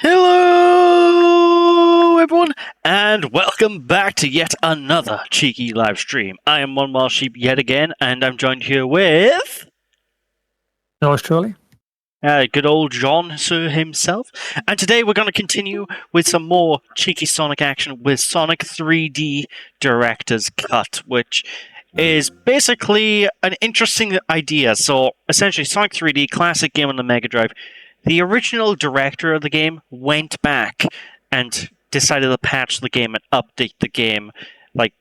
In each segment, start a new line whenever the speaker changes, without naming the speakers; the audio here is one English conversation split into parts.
Hello, everyone, and welcome back to yet another cheeky live stream. I am One Wild Sheep yet again, and I'm joined here with
Yours truly.
good old Jon himself. And today we're going to continue with some more cheeky Sonic action with Sonic 3D Director's Cut, which is basically an interesting idea. So, essentially, Sonic 3D, classic game on the Mega Drive. The original director of the game went back and decided to patch the game and update the game like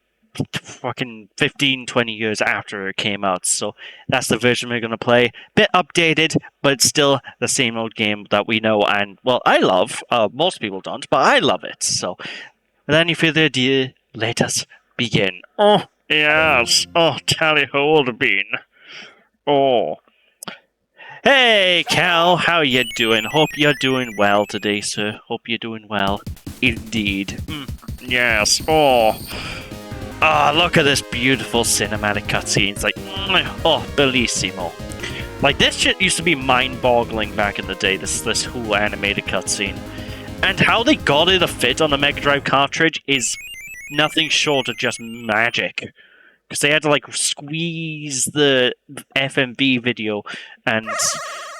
fucking 15, 20 years after it came out. So that's the version we're going to play. Bit updated, but still the same old game that we know and, well, I love. Most people don't, but I love it. So without any further ado, let us begin. Oh, yes. Oh, tally ho the bean. Oh. Hey, Cal, how you doing? Hope you're doing well today, sir. Hope you're doing well. Indeed. Yes. Oh, look at this beautiful cinematic cutscene. It's like, oh, bellissimo. Like, this shit used to be mind-boggling back in the day, this whole animated cutscene. And how they got it to fit on the Mega Drive cartridge is nothing short of just magic. Because they had to, like, squeeze the FMV video and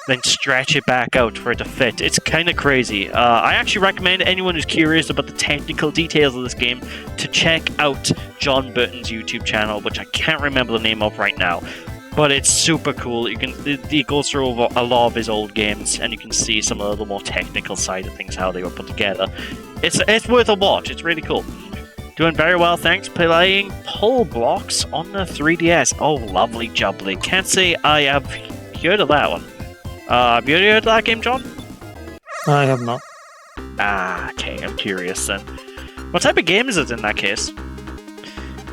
then stretch it back out for it to fit. It's kind of crazy. I actually recommend anyone who's curious about the technical details of this game to check out Jon Burton's YouTube channel, which I can't remember the name of right now. But it's super cool. He goes through a lot of his old games, and you can see some of the more technical side of things, how they were put together. It's worth a watch. It's really cool. Doing very well, thanks. Playing pull blocks on the 3DS. Oh, lovely jubbly. Can't say I have heard of that one. Have you heard of that game, Jon?
I have not.
Ah, okay, I'm curious then. What type of game is it in that case?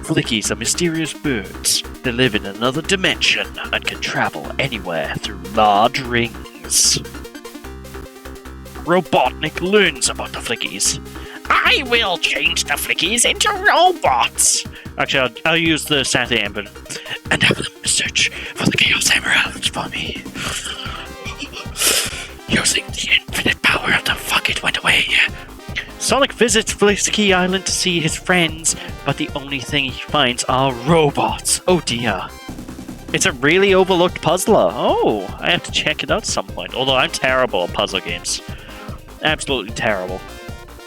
Flickies are mysterious birds. They live in another dimension and can travel anywhere through large rings. Robotnik learns about the Flickies. I will change the Flickies into robots! Actually, I'll use the Saturday Ember and have them search for the Chaos Emeralds for me. Using the infinite power of the fuck it went away. Sonic visits Flickies Island to see his friends, but the only thing he finds are robots. Oh dear. It's a really overlooked puzzler. Oh, I have to check it out at some point. Although I'm terrible at puzzle games. Absolutely terrible.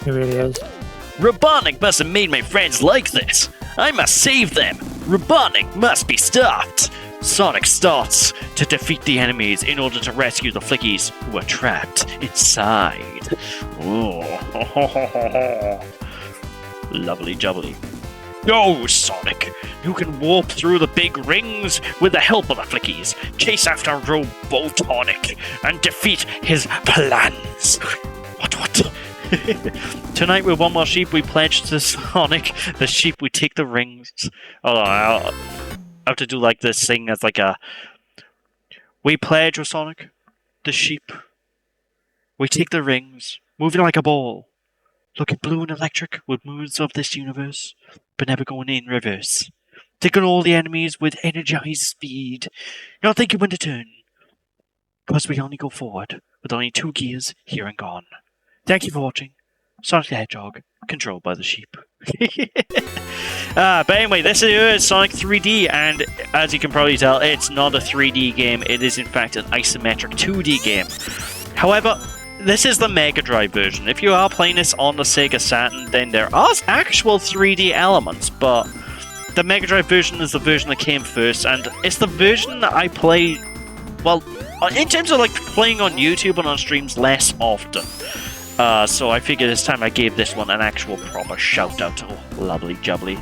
It really is.
Robotnik must have made my friends like this. I must save them. Robotnik must be stopped. Sonic starts to defeat the enemies in order to rescue the Flickies who are trapped inside. Oh, lovely jubbly. Go, Sonic! You can warp through the big rings with the help of the Flickies, chase after Robotnik, and defeat his plans. What? Tonight with One More Sheep, we pledge to Sonic, the sheep, we take the rings. Hold on, I'll have to do like this thing as like a... We pledge with Sonic, the sheep. We take the rings, moving like a ball. Looking blue and electric with moods of this universe, but never going in reverse. Taking all the enemies with energized speed. Not thinking when to turn. Because we only go forward, with only 2 gears, here and gone. Thank you for watching. Sonic the Hedgehog, controlled by the sheep. But anyway, this is Sonic 3D, and as you can probably tell, it's not a 3D game. It is in fact an isometric 2D game. However, this is the Mega Drive version. If you are playing this on the Sega Saturn, then there are actual 3D elements, but the Mega Drive version is the version that came first, and it's the version that I play, well, in terms of like playing on YouTube and on streams, less often. So I figured it's time I gave this one an actual proper shout-out. Oh, lovely jubbly.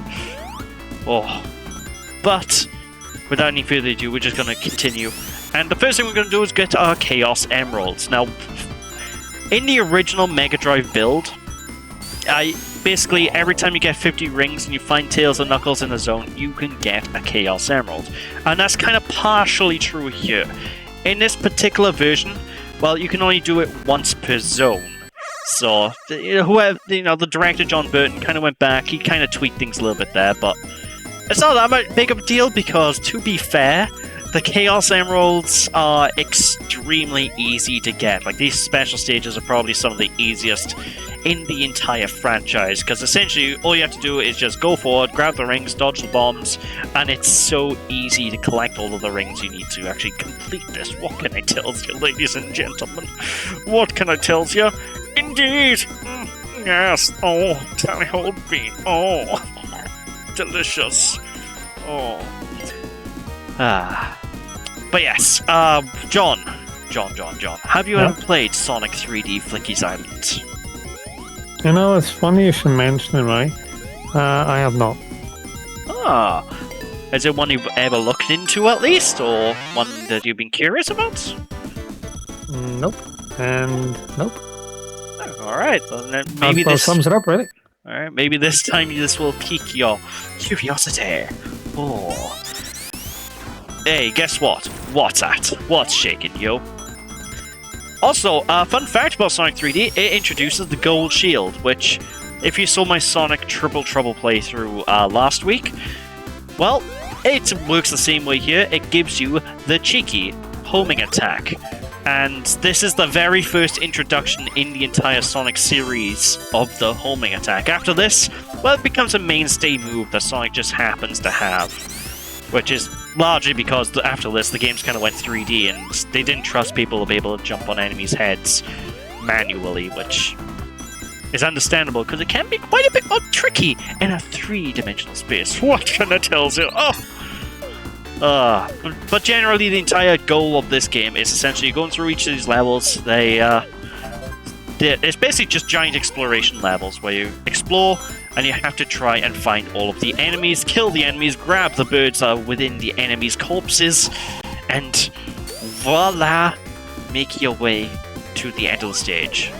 Oh. But, without any further ado, we're just going to continue. And the first thing we're going to do is get our Chaos Emeralds. Now, in the original Mega Drive build, basically every time you get 50 rings and you find Tails and Knuckles in a zone, you can get a Chaos Emerald. And that's kind of partially true here. In this particular version, well, you can only do it once per zone. So, the director, Jon Burton, kind of went back. He kind of tweaked things a little bit there, but it's not that big of a deal because, to be fair, the Chaos Emeralds are extremely easy to get. Like, these special stages are probably some of the easiest in the entire franchise, because essentially all you have to do is just go forward, grab the rings, dodge the bombs, and it's so easy to collect all of the rings you need to actually complete this. What can I tell you, ladies and gentlemen? What can I tell you? Indeed! Yes! Oh, tally-ho bean! Oh, delicious! Oh. But yes, John. Have you ever played Sonic 3D Flickies Island?
You know, it's funny you should mention it, right? I have not.
Ah. Is it one you've ever looked into, at least? Or one that you've been curious about?
Nope. And nope.
Oh, alright, well, then maybe
that
this...
sums it up, really.
Alright, maybe this time this will pique your curiosity. Oh. Hey, guess what? What's that? What's shaking, yo? Also, fun fact about Sonic 3D, it introduces the Gold Shield, which, if you saw my Sonic Triple Trouble playthrough last week, well, it works the same way here. It gives you the cheeky homing attack. And this is the very first introduction in the entire Sonic series of the homing attack. After this, well, it becomes a mainstay move that Sonic just happens to have. Which is largely because after this, the games kind of went 3D, and they didn't trust people to be able to jump on enemies' heads manually, which is understandable, because it can be quite a bit more tricky in a three-dimensional space. What can I tell you? But generally, the entire goal of this game is essentially going through each of these levels. It's basically just giant exploration levels, where you explore, and you have to try and find all of the enemies, kill the enemies, grab the birds within the enemies' corpses, and voila, make your way to the end of the stage.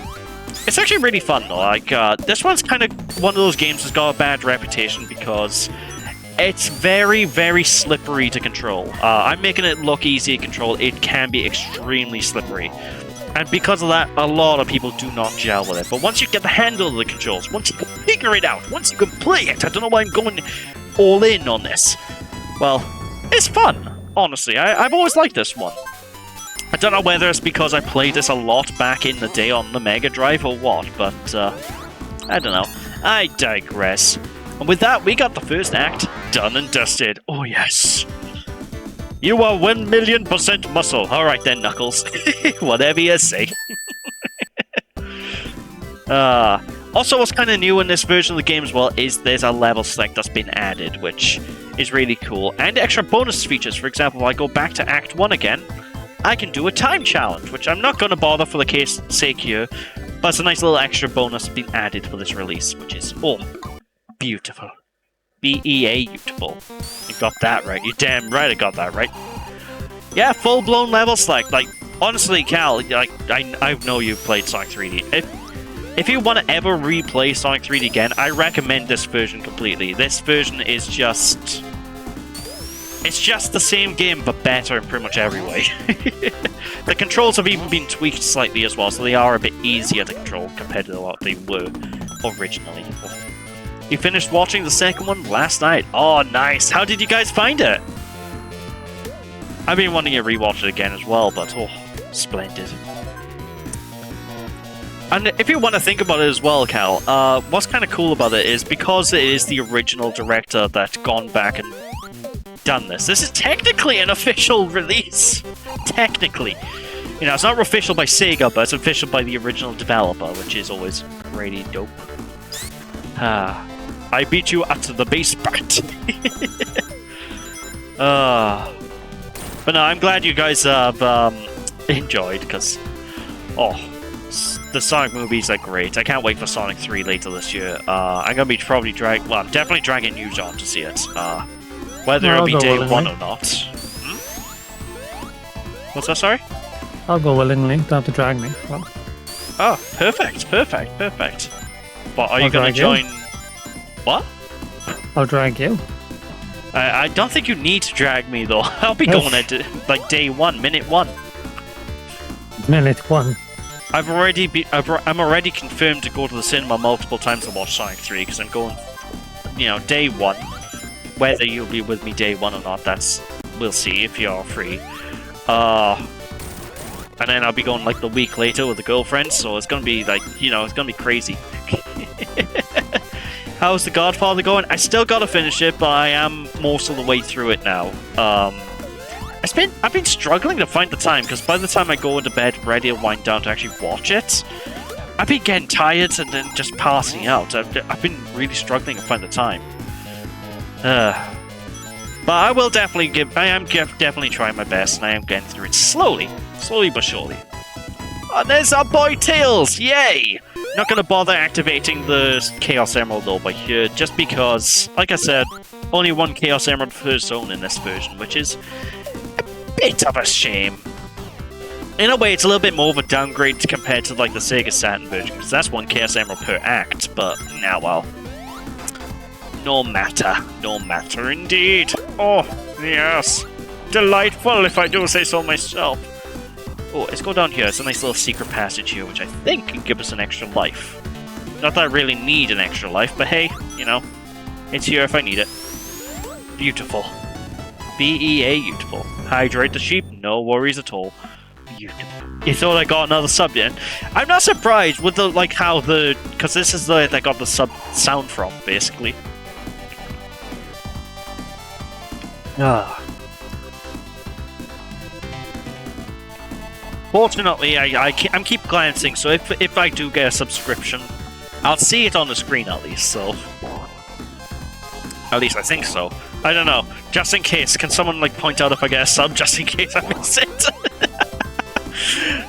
It's actually really fun, though. Like, this one's kind of one of those games that's got a bad reputation because it's very, very slippery to control. I'm making it look easy to control. It can be extremely slippery. And because of that, a lot of people do not gel with it. But once you get the handle of the controls, once you can figure it out, once you can play it, I don't know why I'm going all in on this. Well, it's fun, honestly. I've always liked this one. I don't know whether it's because I played this a lot back in the day on the Mega Drive or what, but I don't know. I digress. And with that, we got the first act done and dusted. Oh, yes. You are 1,000,000% muscle. Alright then, Knuckles. Whatever you say. Also, what's kind of new in this version of the game as well is there's a level select that's been added, which is really cool. And extra bonus features. For example, if I go back to Act 1 again, I can do a time challenge, which I'm not going to bother for the sake here, but it's a nice little extra bonus being added for this release, which is, oh, beautiful. beautiful. You got that right. You damn right I got that right. Yeah, full-blown level select. Like, honestly, Cal, like, I know you've played Sonic 3D. If you want to ever replay Sonic 3D again, I recommend this version completely. This version is just... It's just the same game, but better in pretty much every way. The controls have even been tweaked slightly as well, so they are a bit easier to control compared to what they were originally. You finished watching the second one last night. Oh, nice. How did you guys find it? I've been wanting to rewatch it again as well, but oh, splendid. And if you want to think about it as well, Cal, what's kind of cool about it is because it is the original director that's gone back and done this. This is technically an official release. Technically. You know, it's not official by Sega, but it's official by the original developer, which is always really dope. I beat you at the base part. But no, I'm glad you guys have enjoyed, because, oh, the Sonic movies are great. I can't wait for Sonic 3 later this year. I'm going to be probably I'm definitely dragging you, John, to see it. Whether it'll be day one or not. What's that, sorry?
I'll go willingly, don't have to drag me. Well.
Oh, perfect. But are you going to join... What?
I'll drag you.
I don't think you need to drag me, though. I'll be going at, like, day one, minute one.
Minute one.
I'm already confirmed to go to the cinema multiple times to watch Sonic 3, because I'm going, you know, day one. Whether you'll be with me day one or not, that's we'll see if you're free. And then I'll be going like the week later with a girlfriend, so it's gonna be like, you know, it's gonna be crazy. How's The Godfather going? I still gotta finish it, but I am most of the way through it now. I've been struggling to find the time, because by the time I go into bed ready to wind down to actually watch it, I've been getting tired and then just passing out. I've been really struggling to find the time. But I will definitely definitely trying my best, and I am getting through it slowly but surely. Oh, there's our boy Tails! Yay! Not gonna bother activating the Chaos Emerald over here, just because, like I said, only one Chaos Emerald per zone in this version, which is a bit of a shame. In a way, it's a little bit more of a downgrade compared to like the Sega Saturn version, because that's one Chaos Emerald per act, but now, well. No matter indeed. Oh, yes. Delightful, if I do say so myself. Oh, let's go down here. It's a nice little secret passage here, which I think can give us an extra life. Not that I really need an extra life, but hey, you know, it's here if I need it. Beautiful. B-E-A, beautiful. Hydrate the sheep, no worries at all. Beautiful. You thought I got another sub in? I'm not surprised with the, like, how the... Because this is the I got the sub sound from, basically. Ah. Fortunately, I'm keep glancing, so if I do get a subscription, I'll see it on the screen at least, so... At least I think so. I don't know. Just in case, can someone like point out if I get a sub, just in case I miss it?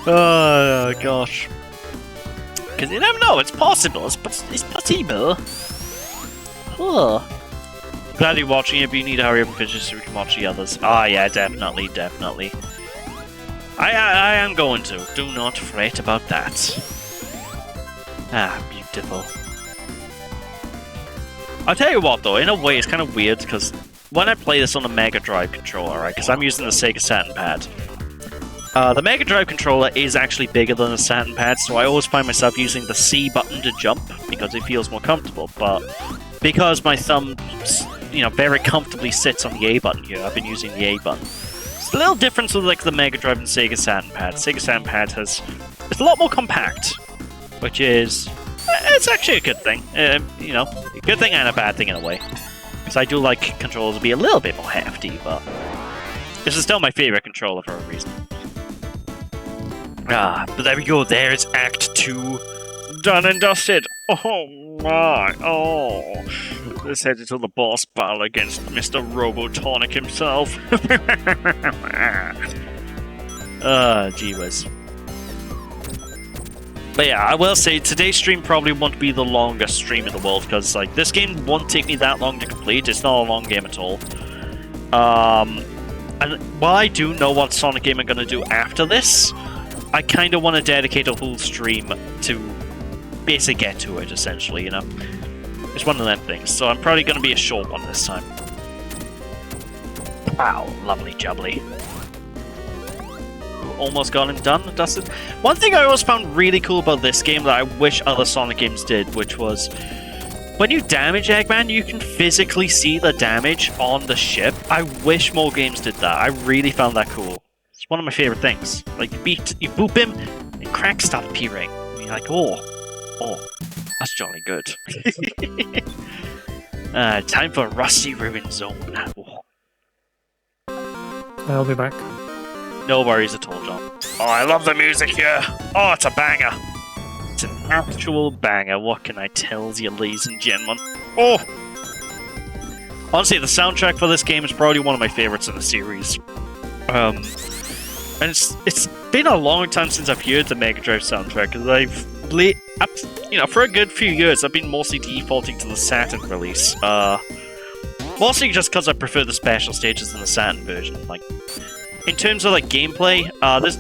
Oh, gosh. Because you never know, it's possible. It's possible. Oh. Glad you're watching it, but you need to hurry up and finish so we can watch the others. Ah, yeah, definitely. I am going to. Do not fret about that. Ah, beautiful. I'll tell you what, though, in a way, it's kind of weird, because when I play this on the Mega Drive controller, right, because I'm using the Sega Saturn pad, the Mega Drive controller is actually bigger than the Saturn pad, so I always find myself using the C button to jump, because it feels more comfortable, but because my thumb, you know, very comfortably sits on the A button here, I've been using the A button. It's a little difference with, like, the Mega Drive and Sega Saturn pad. Sega Saturn pad it's a lot more compact, which is... It's actually a good thing. You know, a good thing and a bad thing in a way. Because I do like controllers to be a little bit more hefty, but... This is still my favorite controller for a reason. Ah, but there we go. There's Act 2. Done and dusted. Oh my, oh. Let's head into the boss battle against Mr. Robotonic himself. Gee whiz. But yeah, I will say today's stream probably won't be the longest stream in the world because like this game won't take me that long to complete. It's not a long game at all. And while I do know what Sonic game I'm gonna do after this, I kind of want to dedicate a whole stream to basically get to it. Essentially, you know, it's one of them things. So I'm probably gonna be a short one this time. Wow, lovely jubbly. Almost got him done and dusted. One thing I always found really cool about this game that I wish other Sonic games did, which was when you damage Eggman, you can physically see the damage on the ship. I wish more games did that. I really found that cool. It's one of my favorite things. Like you boop him, and cracks start appearing. And you're like, oh, that's jolly good. Time for Rusty Ruin Zone. Oh.
I'll be back.
No worries at all, John. Oh, I love the music here. Oh, it's a banger. It's an actual banger. What can I tell you, ladies and gentlemen? Oh! Honestly, the soundtrack for this game is probably one of my favorites in the series. And it's been a long time since I've heard the Mega Drive soundtrack, because for a good few years, I've been mostly defaulting to the Saturn release. Mostly just because I prefer the special stages in the Saturn version. Like, in terms of like gameplay, there's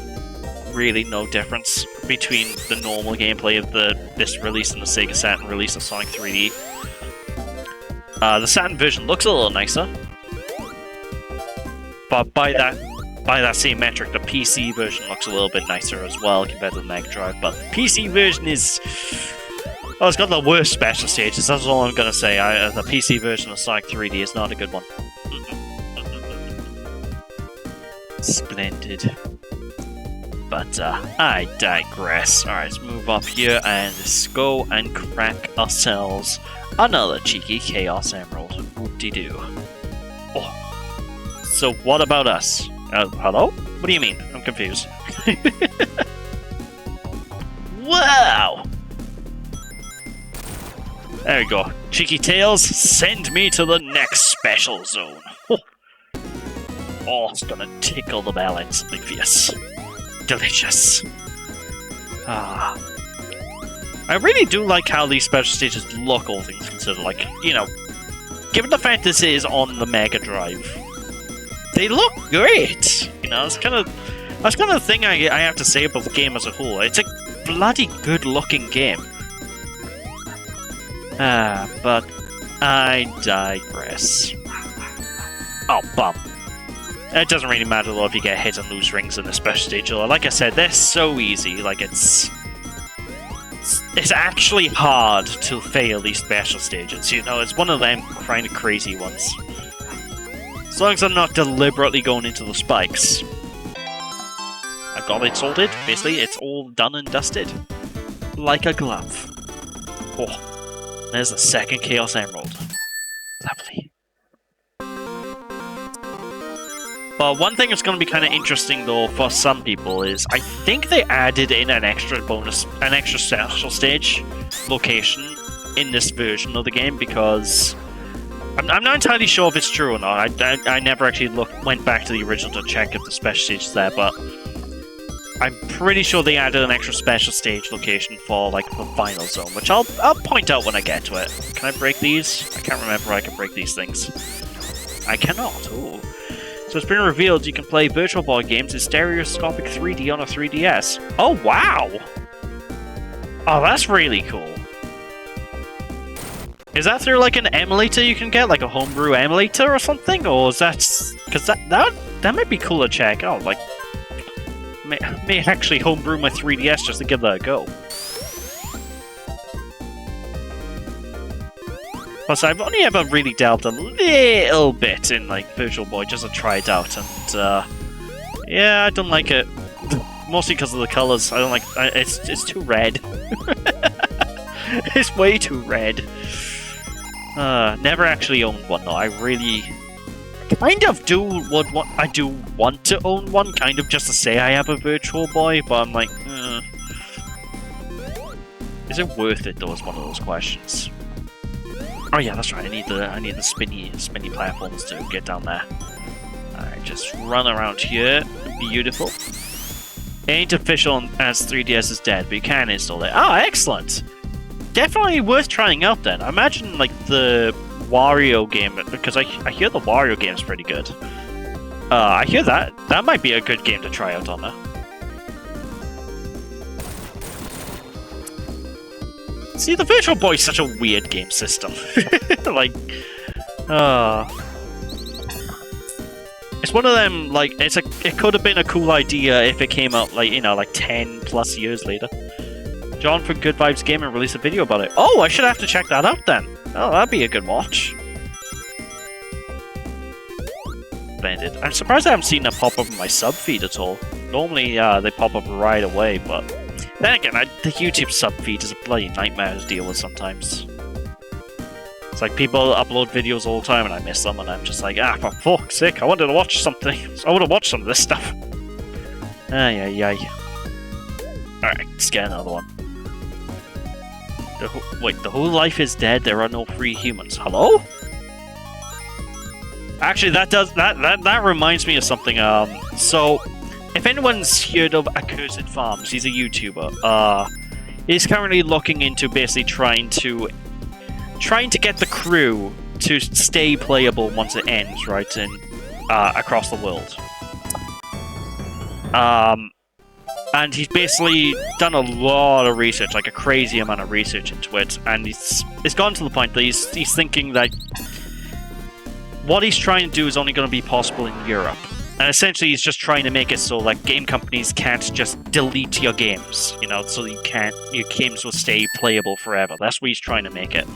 really no difference between the normal gameplay of this release and the Sega Saturn release of Sonic 3D. The Saturn version looks a little nicer, but by that same metric, the PC version looks a little bit nicer as well compared to the Mega Drive. But the PC version is... Oh, it's got the worst special stages, that's all I'm gonna say. The PC version of Sonic 3D is not a good one. Splendid. But I digress. Alright, let's move up here and let's go and crack ourselves another cheeky Chaos Emerald. Whoop-de-doo. Oh. So what about us? Hello? What do you mean? I'm confused. Wow! There we go. Cheeky Tails, send me to the next special zone. Oh, it's gonna tickle the balance. Yes. Delicious. Ah. I really do like how these special stages look, all things considered. Like, you know, given the fact this is on the Mega Drive, they look great! You know, that's kind of the thing I have to say about the game as a whole. It's a bloody good-looking game. But I digress. Oh, bum. It doesn't really matter though if you get hit and lose rings in the special stage. Like I said, they're so easy. Like it's actually hard to fail these special stages. You know, it's one of them kind of crazy ones. As long as I'm not deliberately going into the spikes. I've got it sorted. Basically, it's all done and dusted, like a glove. Oh, there's the second Chaos Emerald. Lovely. But one thing that's going to be kind of interesting, though, for some people is I think they added in an extra special stage location in this version of the game because I'm not entirely sure if it's true or not. I never actually went back to the original to check if the special stage is there, but I'm pretty sure they added an extra special stage location for like the final zone, which I'll point out when I get to it. Can I break these? I can't remember I can break these things. I cannot. Ooh. So it's been revealed you can play Virtual Boy games in stereoscopic 3D on a 3DS. Oh, wow! Oh, that's really cool. Is that through like an emulator you can get? Like a homebrew emulator or something? Or is that... Because that might be cool to check out. Like, may actually homebrew my 3DS just to give that a go. Plus, I've only ever really delved a little bit in, like, Virtual Boy just to try it out, and, yeah, I don't like it. Mostly because of the colours. I don't like... It's too red. It's way too red. Never actually owned one, though. I really... kind of do want to own one, kind of just to say I have a Virtual Boy, but I'm like, is it worth it, though, is one of those questions. Oh yeah, that's right. I need the spinny platforms to get down there. Alright, just run around here. Beautiful. Ain't official as 3DS is dead, but you can install it. Oh, excellent! Definitely worth trying out then. I imagine like the Wario game, because I hear the Wario game's pretty good. I hear that might be a good game to try out on there. See, the Virtual Boy is such a weird game system. Like, it's one of them, like, it could have been a cool idea if it came out, like, you know, like 10 plus years later. Jon from Good Vibes Gaming released a video about it. Oh, I should have to check that out then. Oh, that'd be a good watch. Splendid. I'm surprised I haven't seen that pop up in my sub feed at all. Normally, they pop up right away, but... then again, the YouTube sub feed is a bloody nightmare to deal with sometimes. It's like people upload videos all the time and I miss them and I'm just like, for fuck's sake, I wanted to watch something. I want to watch some of this stuff. Ay. Alright, let's get another one. Wait, the whole life is dead, there are no free humans. Hello? Actually, that reminds me of something, so... if anyone's heard of Accursed Farms, he's a YouTuber. He's currently looking into basically trying to get the crew to stay playable once it ends, right, in across the world. And he's basically done a lot of research, like a crazy amount of research into it, and it's gone to the point that he's thinking that what he's trying to do is only going to be possible in Europe. And essentially, he's just trying to make it so like game companies can't just delete your games, you know, so your games will stay playable forever. That's what he's trying to make it.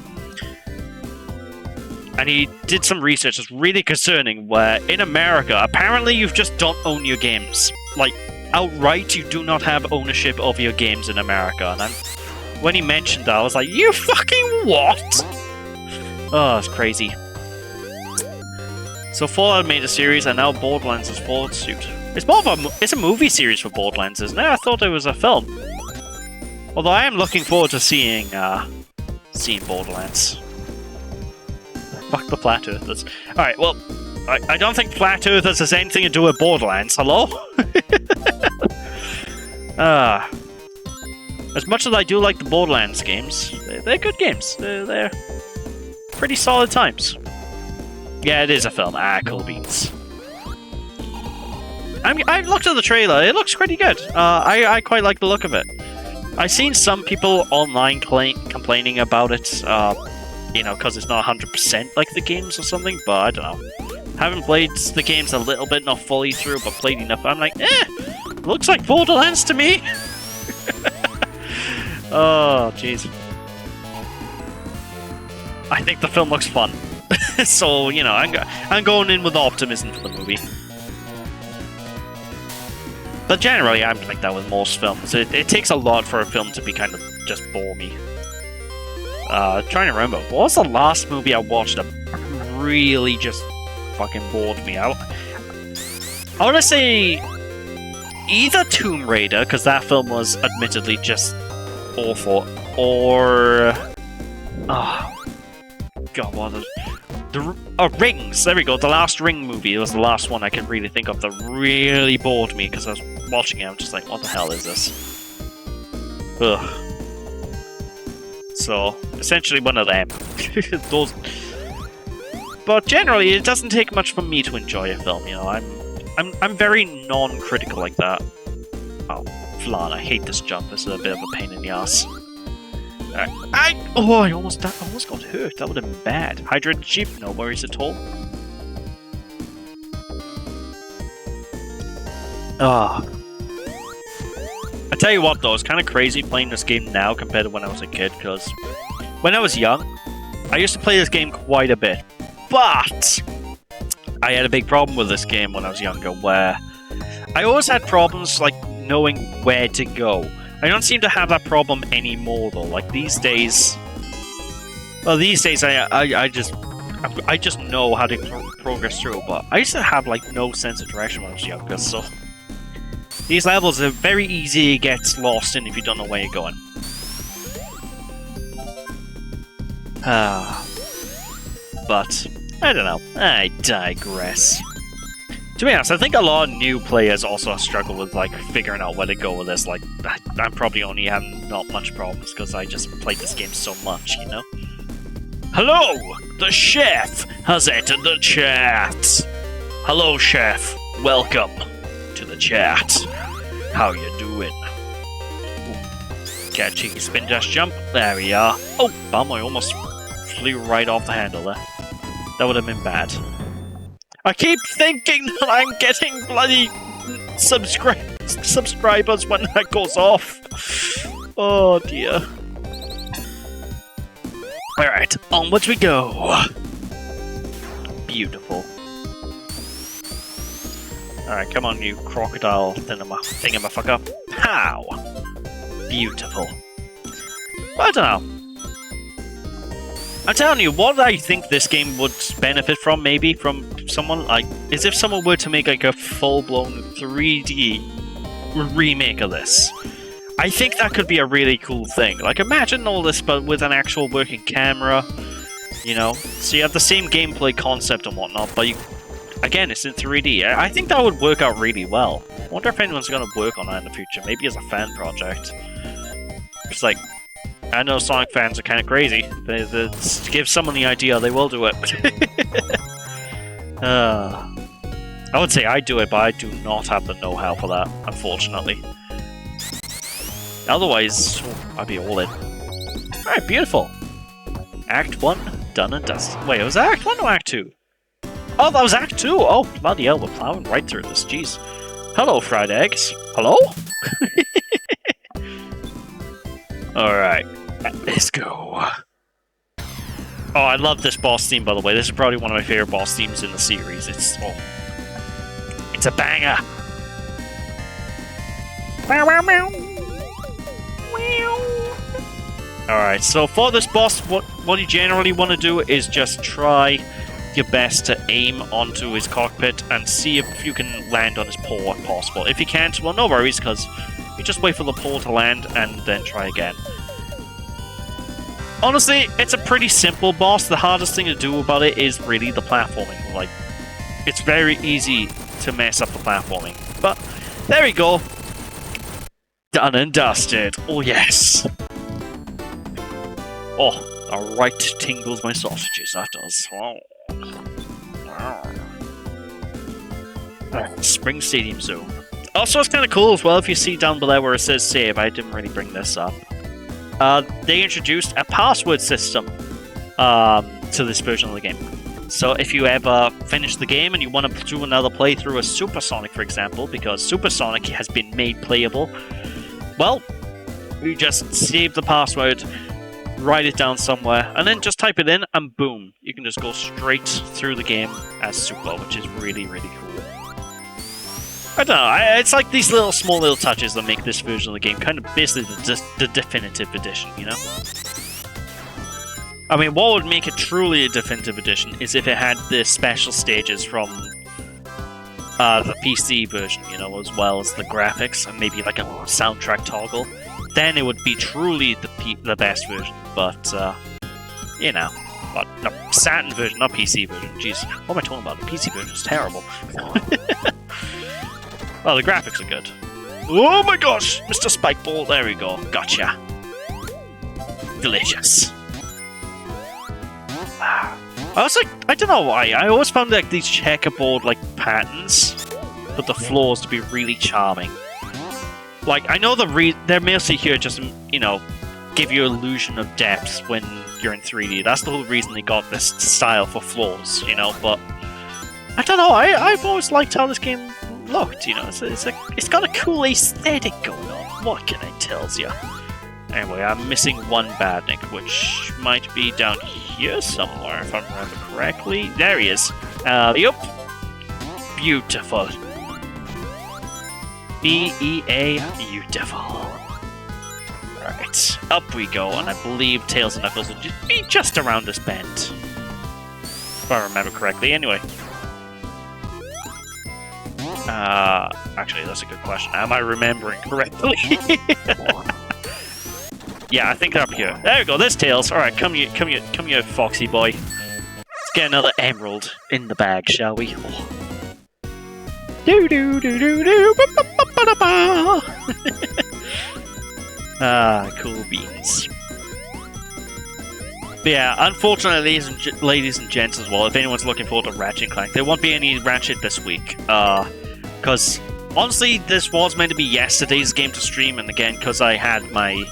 and he did some research that's really concerning, where in America, apparently you just don't own your games. Like, outright, you do not have ownership of your games in America. And when he mentioned that, I was like, you fucking what? Oh, it's crazy. So Fallout made a series, and now Borderlands is followed suit. It's more of it's a movie series for Borderlands, isn't it? I thought it was a film. Although I am looking forward to seeing Borderlands. Fuck the Flat Earthers. Alright, well, I don't think Flat Earthers has anything to do with Borderlands. Hello? As much as I do like the Borderlands games, they're good games. They're pretty solid times. Yeah, it is a film. Cool beans. I've looked at the trailer. It looks pretty good. I quite like the look of it. I've seen some people online complaining about it, you know, because it's not 100% like the games or something, but I don't know. Haven't played the games a little bit, not fully through, but played enough. I'm like, looks like Borderlands to me. Oh, jeez. I think the film looks fun. So, you know, I'm going in with optimism for the movie. But generally, I'm like that with most films. It takes a lot for a film to be kind of just bore me. Trying to remember, what was the last movie I watched that really just fucking bored me? I want to say either Tomb Raider, because that film was admittedly just awful, or God, what was Rings. There we go. The last Ring movie was the last one I can really think of that really bored me because I was watching it. I'm just like, what the hell is this? Ugh. So essentially one of them. Those. But generally, it doesn't take much for me to enjoy a film. You know, I'm very non-critical like that. Oh, Flan, I hate this jump. This is a bit of a pain in the ass. I almost got hurt. That would have been bad. Hydrated sheep, no worries at all. I tell you what though, it's kind of crazy playing this game now compared to when I was a kid, because when I was young, I used to play this game quite a bit. But I had a big problem with this game when I was younger, where I always had problems like knowing where to go. I don't seem to have that problem anymore, though. Like these days, well, I just know how to progress through. But I used to have like no sense of direction when I was younger. So these levels are very easy to get lost in if you don't know where you're going. But I don't know. I digress. To be honest, I think a lot of new players also struggle with like figuring out where to go with this. Like, I'm probably only having not much problems because I just played this game so much, you know? Hello! The chef has entered the chat! Hello, chef. Welcome to the chat. How you doing? Cat cheeky spin dash jump. There we are. Oh, bum, I almost flew right off the handle there. That would have been bad. I keep thinking that I'm getting bloody subscribers when that goes off. Oh dear. Alright, onwards we go. Beautiful. Alright, come on you crocodile thingamafucker. How? Beautiful. I don't know. I'm telling you, what I think this game would benefit from, maybe, from someone, like, is if someone were to make, like, a full-blown 3D remake of this. I think that could be a really cool thing. Like, imagine all this, but with an actual working camera, you know? So you have the same gameplay concept and whatnot, but you, again, it's in 3D. I think that would work out really well. I wonder if anyone's going to work on that in the future, maybe as a fan project. It's like, I know Sonic fans are kind of crazy. They give someone the idea, they will do it. I would say I'd do it, but I do not have the know-how for that, unfortunately. Otherwise, I'd be all in. Alright, beautiful. Act 1, done and dusted. Wait, was that Act 1 or Act 2? Oh, that was Act 2! Oh, bloody hell, we're plowing right through this, jeez. Hello, fried eggs. Hello? Alright, let's go. Oh, I love this boss theme, by the way. This is probably one of my favorite boss themes in the series. It's a banger. Alright, so for this boss, what you generally want to do is just try your best to aim onto his cockpit and see if you can land on his pole if possible. If you can't, well, no worries, because you just wait for the pole to land and then try again. Honestly, it's a pretty simple boss. The hardest thing to do about it is really the platforming. Like, it's very easy to mess up the platforming. But, there we go. Done and dusted. Oh, yes. Oh, alright, tingles my sausages, that does. Oh. Wow. Spring Stadium Zone. Also, it's kind of cool as well if you see down below where it says save. I didn't really bring this up. They introduced a password system to this version of the game. So if you ever finish the game and you want to do another playthrough of Supersonic, for example, because Supersonic has been made playable, well, you just save the password, write it down somewhere, and then just type it in, and boom, you can just go straight through the game as Super, which is really, really cool. I don't know, it's like these small little touches that make this version of the game kind of basically the definitive edition, you know? I mean, what would make it truly a definitive edition is if it had the special stages from the PC version, you know, as well as the graphics, and maybe like a soundtrack toggle. Then it would be truly the best version, but, you know. But, no, Saturn version, not PC version. Jeez, what am I talking about? The PC version is terrible. Well, the graphics are good. Oh my gosh! Mr. Spikeball, there we go. Gotcha. Delicious. I was like, I don't know why. I always found like these checkerboard like patterns for the floors to be really charming. Like, I know they're mostly here just, you know, give you illusion of depth when you're in 3D. That's the whole reason they got this style for floors, you know, but I don't know, I've always liked how this game looked, you know, it's got a cool aesthetic going on. What can I tell you? Anyway, I'm missing one badnik, which might be down here somewhere, if I remember correctly. There he is. Yup. Beautiful. B-E-A, beautiful. Right, up we go, and I believe Tails and Knuckles will be just around this bend. If I remember correctly, anyway. Actually, that's a good question. Am I remembering correctly? Yeah, I think they're up here. There we go, there's Tails. Alright, come here, Foxy boy. Let's get another emerald in the bag, shall we? Oh. Do do do do do ba ba ba ba ba. Ah, cool beans. But yeah, unfortunately, ladies and gents as well, if anyone's looking forward to Ratchet & Clank, there won't be any Ratchet this week. Because, honestly, this was meant to be yesterday's game to stream, and again, because I had my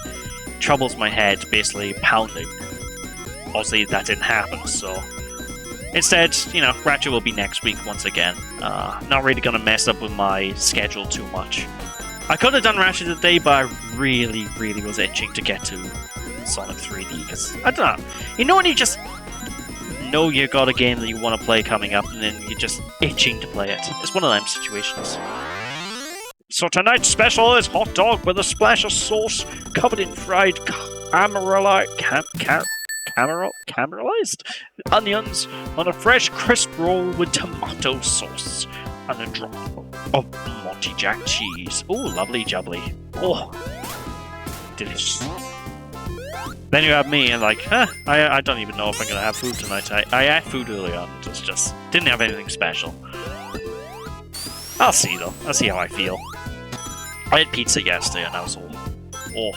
troubles in my head basically pounding. Obviously, that didn't happen, so instead, you know, Ratchet will be next week once again. Not really gonna mess up with my schedule too much. I could have done Ratchet today, but I really, really was itching to get to Sonic 3D, because, I don't know, you know when you just know you got a game that you want to play coming up, and then you're just itching to play it. It's one of them situations. So tonight's special is hot dog with a splash of sauce, covered in fried caramelized onions on a fresh crisp roll with tomato sauce and a drop of Monty Jack cheese. Oh, lovely jubbly. Oh, delicious. Then you have me and like, I don't even know if I'm gonna have food tonight. I had food earlier on, just didn't have anything special. I'll see though. I'll see how I feel. I had pizza yesterday and I was all, oh,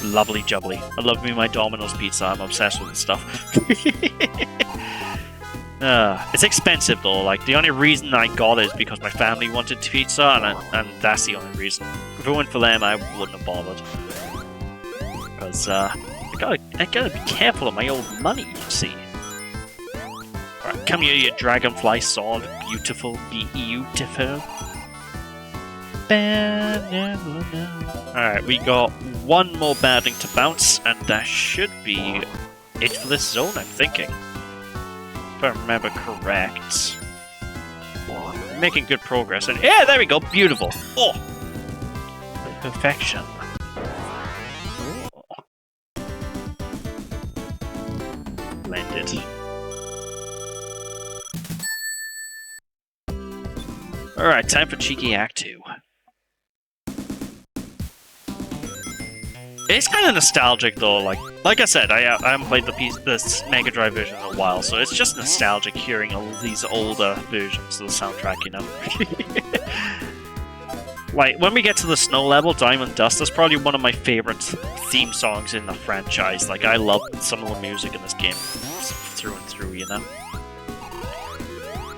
lovely jubbly. I love me my Domino's pizza. I'm obsessed with this stuff. It's expensive though. Like the only reason I got it is because my family wanted pizza, and that's the only reason. If it weren't for them, I wouldn't have bothered. Because I gotta be careful of my old money, you see. Alright, come here, you dragonfly sword. Beautiful, beautiful. Alright, we got one more bading to bounce, and that should be it for this zone, I'm thinking. If I remember correct. Making good progress, and yeah, there we go, beautiful. Oh, perfection. Oh. Blended. Alright, time for Cheeky Act 2. It's kind of nostalgic though, like I said, I haven't played this Mega Drive version in a while, so it's just nostalgic hearing all these older versions of the soundtrack, you know? Like, when we get to the snow level, Diamond Dust, that's probably one of my favorite theme songs in the franchise. Like, I love some of the music in this game through and through, you know?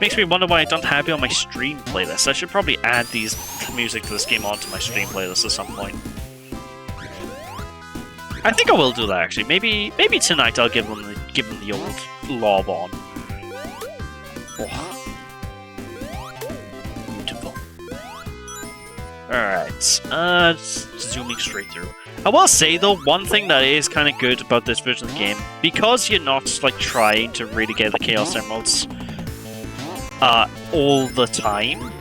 Makes me wonder why I don't have it on my stream playlist. I should probably add these music to this game onto my stream playlist at some point. I think I will do that actually. Maybe tonight I'll give them the old lob on. Oh. Beautiful. Alright, zooming straight through. I will say though, one thing that is kind of good about this version of the game, because you're not like trying to really get the Chaos Emeralds all the time,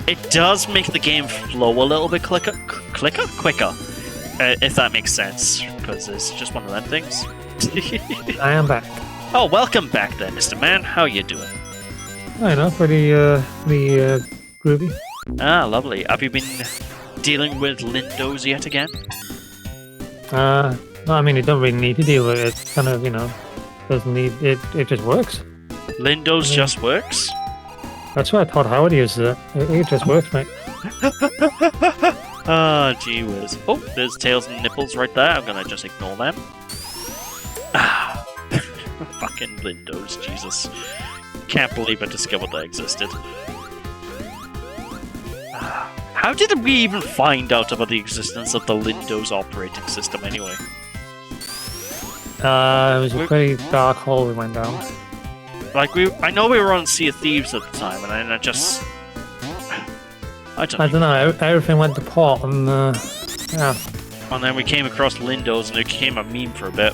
it does make the game flow a little bit quicker. If that makes sense, because it's just one of them things.
I am back.
Oh, welcome back then, Mr. Man. How you doing?
I know, pretty groovy.
Ah, lovely. Have you been dealing with Lindos yet again?
No, I mean, you don't really need to deal with it. It's kind of, you know, doesn't need it. It just works.
Lindos just works?
That's why I taught Howard uses it. It just works, mate.
Ah, gee whiz. Oh, there's tails and nipples right there. I'm gonna just ignore them. Ah, fucking Lindos, Jesus. Can't believe I discovered they existed. Ah, how did we even find out about the existence of the Lindos operating system anyway?
It was a pretty dark hole we went down.
Like, I know we were on Sea of Thieves at the time, and I just... I don't
know, everything went to pot, and yeah.
And then we came across Lindos, and it became a meme for a bit.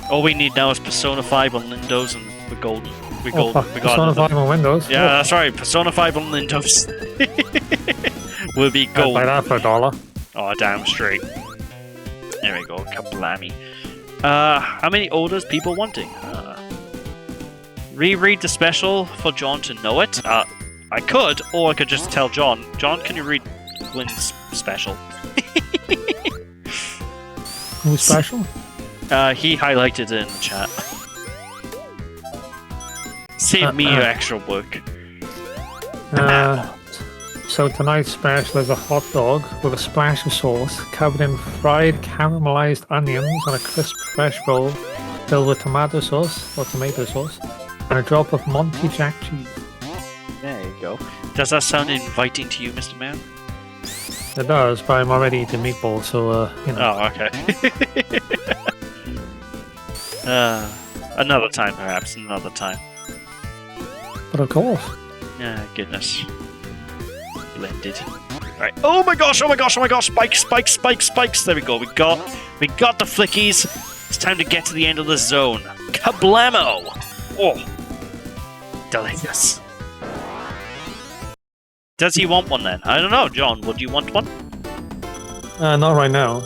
All we need now is Persona 5 on Lindos, and we're golden. We got
Persona 5 on Windows.
Yeah, that's right. Persona 5 on Lindos. We'll be golden.
I'd buy that for $1.
Oh, damn straight. There we go, kablammy. How many orders people wanting? Reread the special for Jon to know it? I could, or I could just tell Jon. Jon, can you read Gwynn's special?
Who's special?
He highlighted it in the chat. Save me extra work.
So tonight's special is a hot dog with a splash of sauce covered in fried caramelized onions on a crisp fresh roll filled with tomato sauce and a drop of Monty Jack cheese.
There you go. Does that sound inviting to you, Mr. Man?
It does, but I'm already eating meatballs, so, you know.
Oh, okay. Another time, perhaps. Another time.
But of course.
Yeah, goodness. Blended. Alright. Oh my gosh, oh my gosh, oh my gosh! Spikes, spikes, spikes, spikes! There we go. We got the flickies. It's time to get to the end of the zone. Kablamo! Oh. Delicious. Does he want one then? I don't know, Jon, would you want one?
Not right now.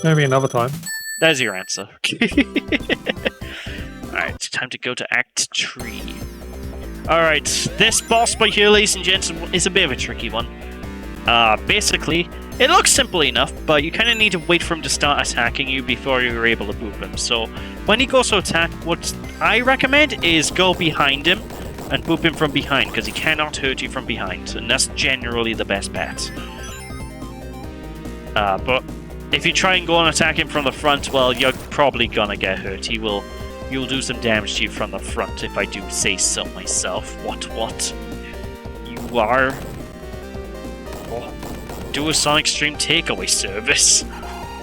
Maybe another time.
There's your answer. Alright, it's time to go to Act 3. Alright, this boss by here, ladies and gents, is a bit of a tricky one. Basically, it looks simple enough, but you kind of need to wait for him to start attacking you before you're able to boop him. So, when he goes to attack, what I recommend is go behind him and boop him from behind, because he cannot hurt you from behind, and that's generally the best bet. But if you try and go and attack him from the front, well, you're probably gonna get hurt. You'll do some damage to you from the front, if I do say so myself. What? You are... Oh, do a Sonic Stream takeaway service.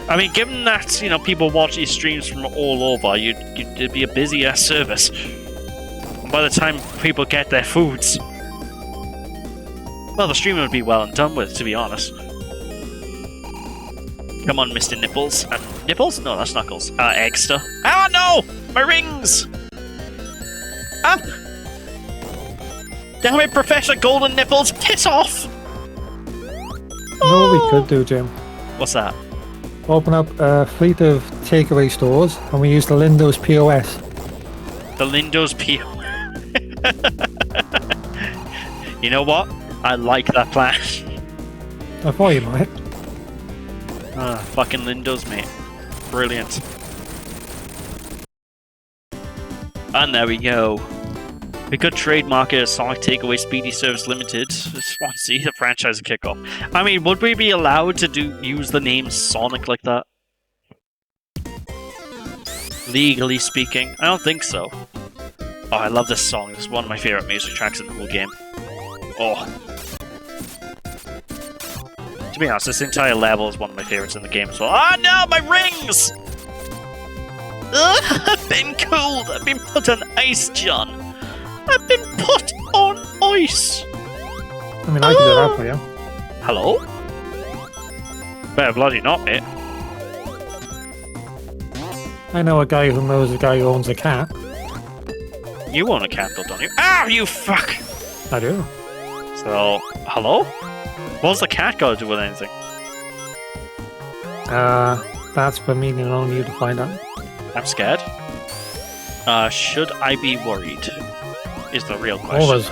I mean, given that, you know, people watch these streams from all over, it'd be a busy-ass service. And by the time people get their foods, well, the stream would be well and done with, to be honest. Come on, Mr. Nipples. Nipples? No, that's Knuckles. Eggster. Ah, no! My rings! Ah! Damn it, Professor Golden Nipples! Piss off!
You know what we could do, Jim?
What's that?
Open up a fleet of takeaway stores, and we use the Lindo's POS.
The Lindo's PO. You know what? I like that plan.
I thought you might.
Fucking Lindo's, mate. Brilliant. And there we go. We could trademark it as Sonic Takeaway Speedy Service Limited. Just want to see the franchise kickoff. I mean, would we be allowed to use the name Sonic like that? Legally speaking, I don't think so. Oh, I love this song. It's one of my favorite music tracks in the whole game. Oh. To be honest, this entire level is one of my favorites in the game as well. Ah, no, my rings! Ugh, I've been cooled. I've been put on ice, John. I've been put on ice.
I mean, I can do that for you.
Hello? Better bloody not, mate.
I know a guy who knows a guy who owns a cat.
You own a cat, though, don't you? Ah, you fuck!
I do.
So, hello? What's the cat got to do with anything?
That's for me and only you to find out.
I'm scared. Should I be worried? Is the real question.
Always.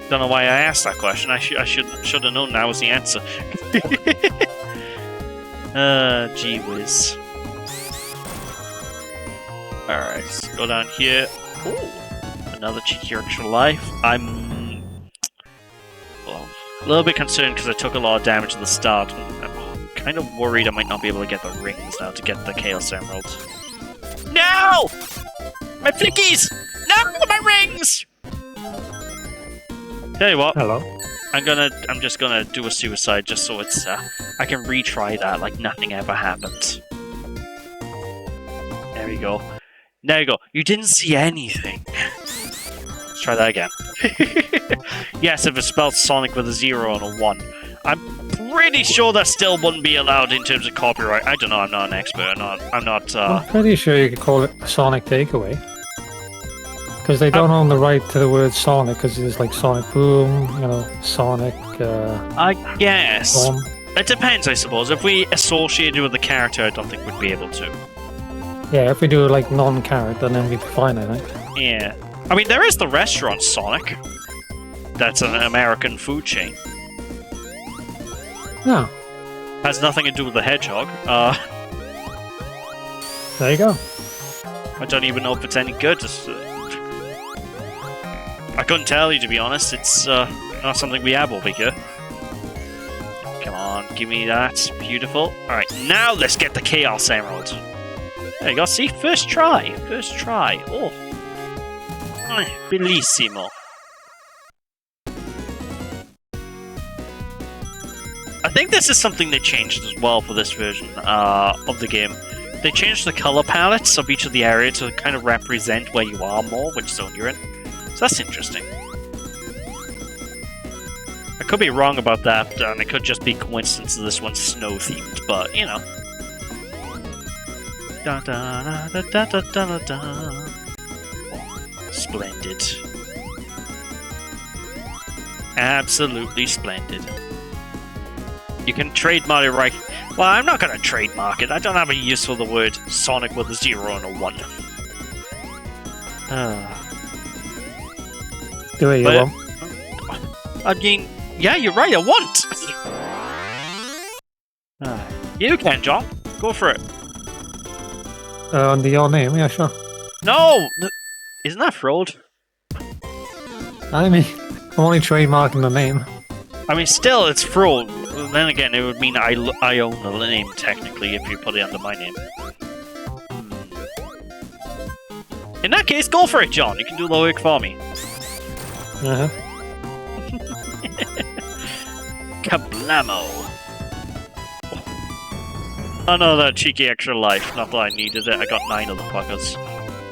Don't know why I asked that question. I should have known that was the answer. Gee whiz. Alright, let's go down here. Ooh, another cheeky extra life. I'm well, a little bit concerned because I took a lot of damage at the start. I'm kind of worried I might not be able to get the rings now to get the Chaos Emerald. No! My flickies! No, my rings! Tell you what.
Hello.
I'm just gonna do a suicide just so it's I can retry that like nothing ever happened. There we go. There you go. You didn't see anything. Let's try that again. Yes, if it spelled Sonic with a 0 and a 1. I'm pretty sure that still wouldn't be allowed in terms of copyright. I don't know, I'm not an expert. I'm not
I'm pretty sure you could call it Sonic Takeaway. Because they don't own the right to the word Sonic, because there's like Sonic Boom, you know, Sonic...
I guess.
Bomb.
It depends, I suppose. If we associate it with the character, I don't think we'd be able to.
Yeah, if we do like non-character, then we'd be fine, I think.
Yeah. I mean, there is the restaurant Sonic. That's an American food chain.
No.
Has nothing to do with the hedgehog.
There you go.
I don't even know if it's any good. I couldn't tell you, to be honest. It's not something we have over here. Come on, give me that. Beautiful. Alright, now let's get the Chaos Emerald. There you go. See? First try. First try. Oh. Bellissimo. I think this is something they changed as well for this version of the game. They changed the color palettes of each of the areas to kind of represent where you are more, which zone you're in. So that's interesting. I could be wrong about that, and it could just be coincidence that this one's snow-themed, but, you know. Da da da da da da da da. Oh, splendid. Absolutely splendid. You can trademark it right. Well, I'm not going to trademark it. I don't have a use for the word Sonic with a 0 and a 1.
Do it, you won't.
I mean, yeah, you're right, I won't! You can, John. Go for it.
Under your name, yeah, sure.
No! Isn't that fraud?
I mean, I'm only trademarking the name.
I mean, still, it's fraud. Then again, it would mean I own the name, technically, if you put it under my name. In that case, go for it, John. You can do the work for me.
Uh-huh.
Kablamo! Another cheeky extra life. Not that I needed it. I got 9 of the fuckers.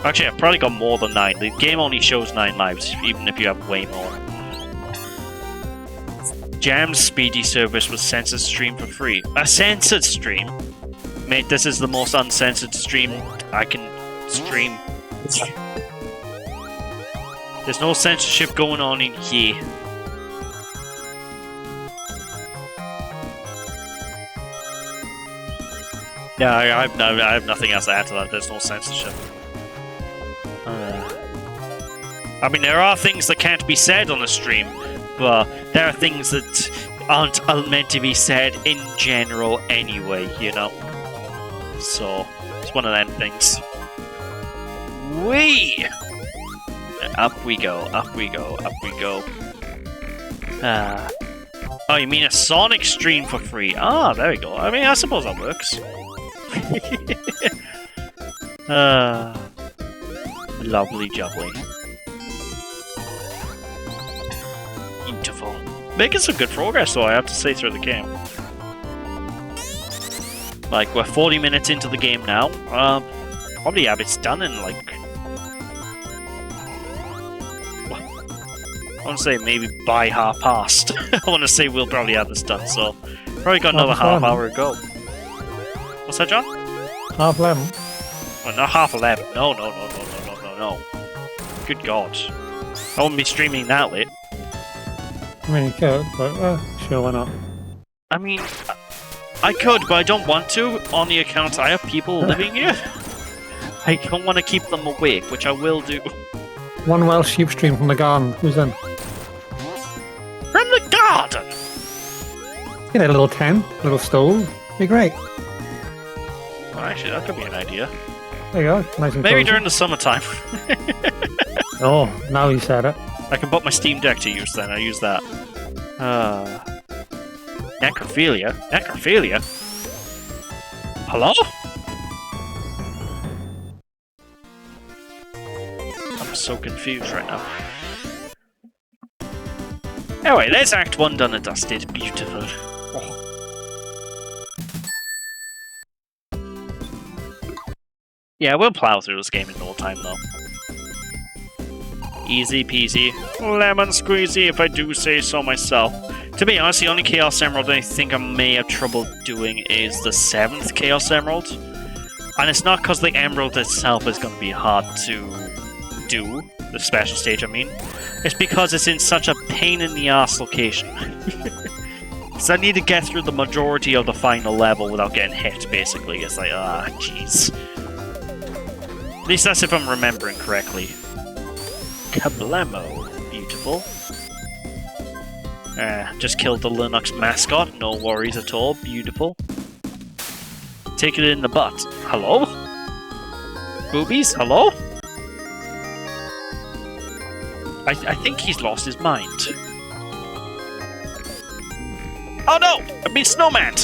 Actually, I've probably got more than 9. The game only shows 9 lives, even if you have way more. Jam's speedy service with censored stream for free. A censored stream? Mate, this is the most uncensored stream I can stream. There's no censorship going on in here. Yeah, I have nothing else to add to that. There's no censorship. I mean, there are things that can't be said on a stream, but there are things that aren't meant to be said in general anyway, you know? So, it's one of them things. Whee! Up we go, up we go, up we go. Oh, you mean a Sonic stream for free? Ah, there we go. I mean, I suppose that works. Lovely jubbly. Beautiful. Making some good progress though, I have to say, through the game. Like, we're 40 minutes into the game now. Probably have it done in like... I want to say maybe by past. I want to say we'll probably have this done, so... Probably got another half hour to go. What's that, John?
11:30.
Oh, not 11:30. No. Good God. I won't be streaming that late.
I mean, you could, but sure, why not?
I mean, I could, but I don't want to, on the account I have people living here. I don't want to keep them awake, which I will do.
One Welsh sheep stream from the garden. Who's in?
From the garden?
You know, a little tent, a little stove. Be great.
Well, actually, that could be an idea.
There you go. Nice and
Maybe
cozy.
during the summertime.
Oh, now you said it.
I can put my Steam Deck to use then. I use that. Necrophilia? Necrophilia? Hello? I'm so confused right now. Anyway, there's Act 1 done and dusted. Beautiful. Oh. Yeah, we'll plow through this game in no time though. Easy peasy, lemon squeezy if I do say so myself. To be honest, the only Chaos Emerald I think I may have trouble doing is the 7th Chaos Emerald. And it's not because the Emerald itself is going to be hard to do, the special stage I mean. It's because it's in such a pain in the ass location. So I need to get through the majority of the final level without getting hit, basically. It's like, jeez. At least that's if I'm remembering correctly. Kablamo. Beautiful. Just killed the Linux mascot. No worries at all. Beautiful. Take it in the butt. Hello? Boobies? Hello? I think he's lost his mind. Oh no! I mean snowman!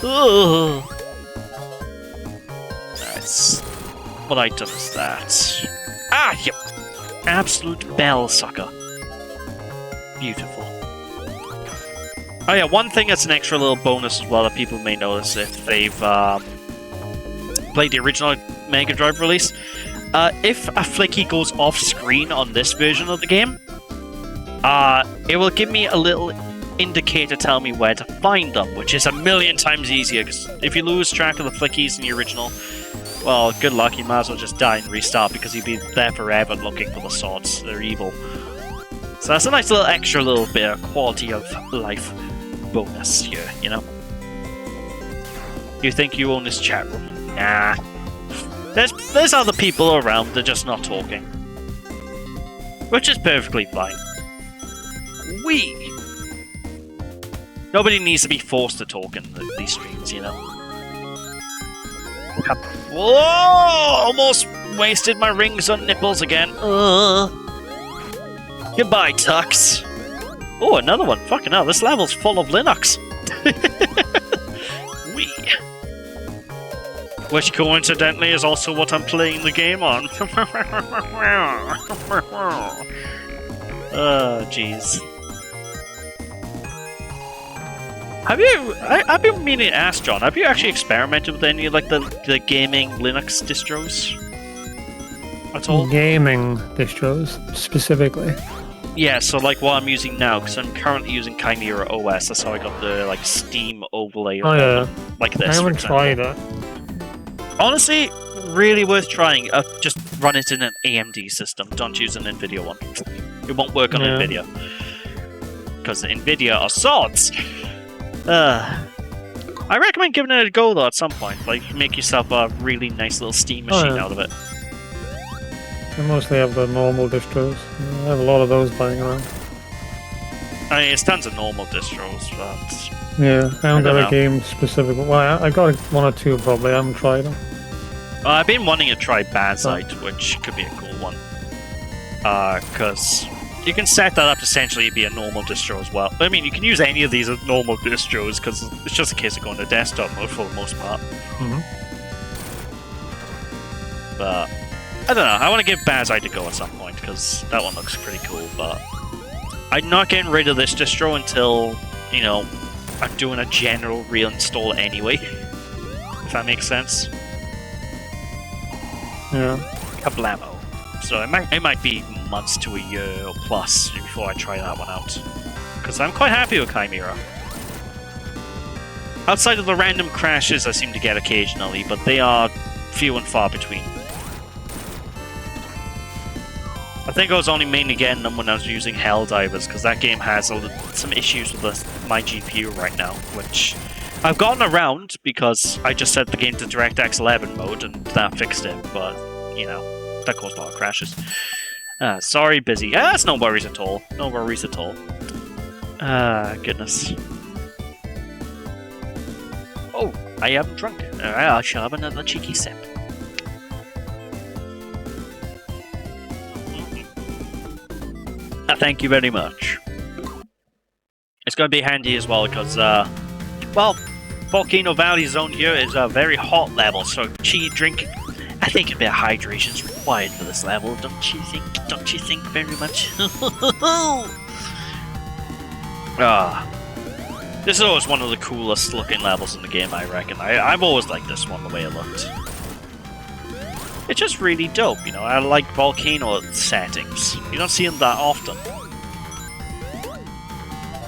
Ugh. That's... What item is that? Ah, yep. Absolute bell sucker. Beautiful. Oh yeah, one thing that's an extra little bonus as well that people may notice if they've played the original Mega Drive release. If a flicky goes off screen on this version of the game, it will give me a little indicator tell me where to find them, which is a million times easier, because if you lose track of the flickies in the original, well, good luck, you might as well just die and restart, because you'd be there forever looking for the swords. They're evil. So that's a nice little extra little bit of quality of life bonus here, you know? You think you own this chat room? Nah. There's other people around, they're just not talking. Which is perfectly fine. Wee! Nobody needs to be forced to talk in these streams, you know? Whoa! Almost wasted my rings on nipples again. Goodbye, Tux. Oh, another one. Fucking hell, this level's full of Linux. Wee. Which coincidentally is also what I'm playing the game on. Oh, jeez. Have you... I've been meaning to ask, John, have you actually experimented with any of, like, the gaming Linux distros? At all?
Gaming distros, specifically.
Yeah, so like what I'm using now, because I'm currently using Chimera OS. That's how I got the like Steam overlay.
Oh yeah.
Like this.
I haven't
for
tried
example.
it.
Honestly, really worth trying. Just run it in an AMD system. Don't use an NVIDIA one. It won't work on NVIDIA. Because NVIDIA are sods. I recommend giving it a go though at some point. Like, make yourself a really nice little Steam machine out of it.
I mostly have the normal distros. I have a lot of those lying around.
I mean, it's tons of normal distros, but...
Yeah, I haven't got a game specific. Well, I got one or two probably. I haven't tried them.
I've been wanting to try Bazite, which could be a cool one. Because you can set that up to essentially be a normal distro as well. I mean, you can use any of these as normal distros, because it's just a case of going to desktop mode for the most part. But... I don't know, I want to give Bazite a go at some point, because that one looks pretty cool, but... I'm not getting rid of this distro until, you know, I'm doing a general reinstall anyway. If that makes sense.
Yeah.
Kablamo. So it might be months to a year or plus before I try that one out. Because I'm quite happy with Chimera. Outside of the random crashes I seem to get occasionally, but they are few and far between. I think I was only mainly getting them when I was using Helldivers, because that game has some issues with my GPU right now, which I've gotten around because I just set the game to DirectX 11 mode and that fixed it, but, you know, that caused a lot of crashes. Sorry, busy. That's no worries at all. No worries at all. Goodness. Oh, I haven't drunk it. Alright, I shall have another cheeky sip. Thank you very much. It's going to be handy as well because, well, Volcano Valley zone here is a very hot level, so cheese drink. I think a bit of hydration is required for this level, don't you think? Don't you think very much? This is always one of the coolest looking levels in the game, I reckon. I've always liked this one, the way it looked. It's just really dope, you know. I like volcano settings. You don't see them that often.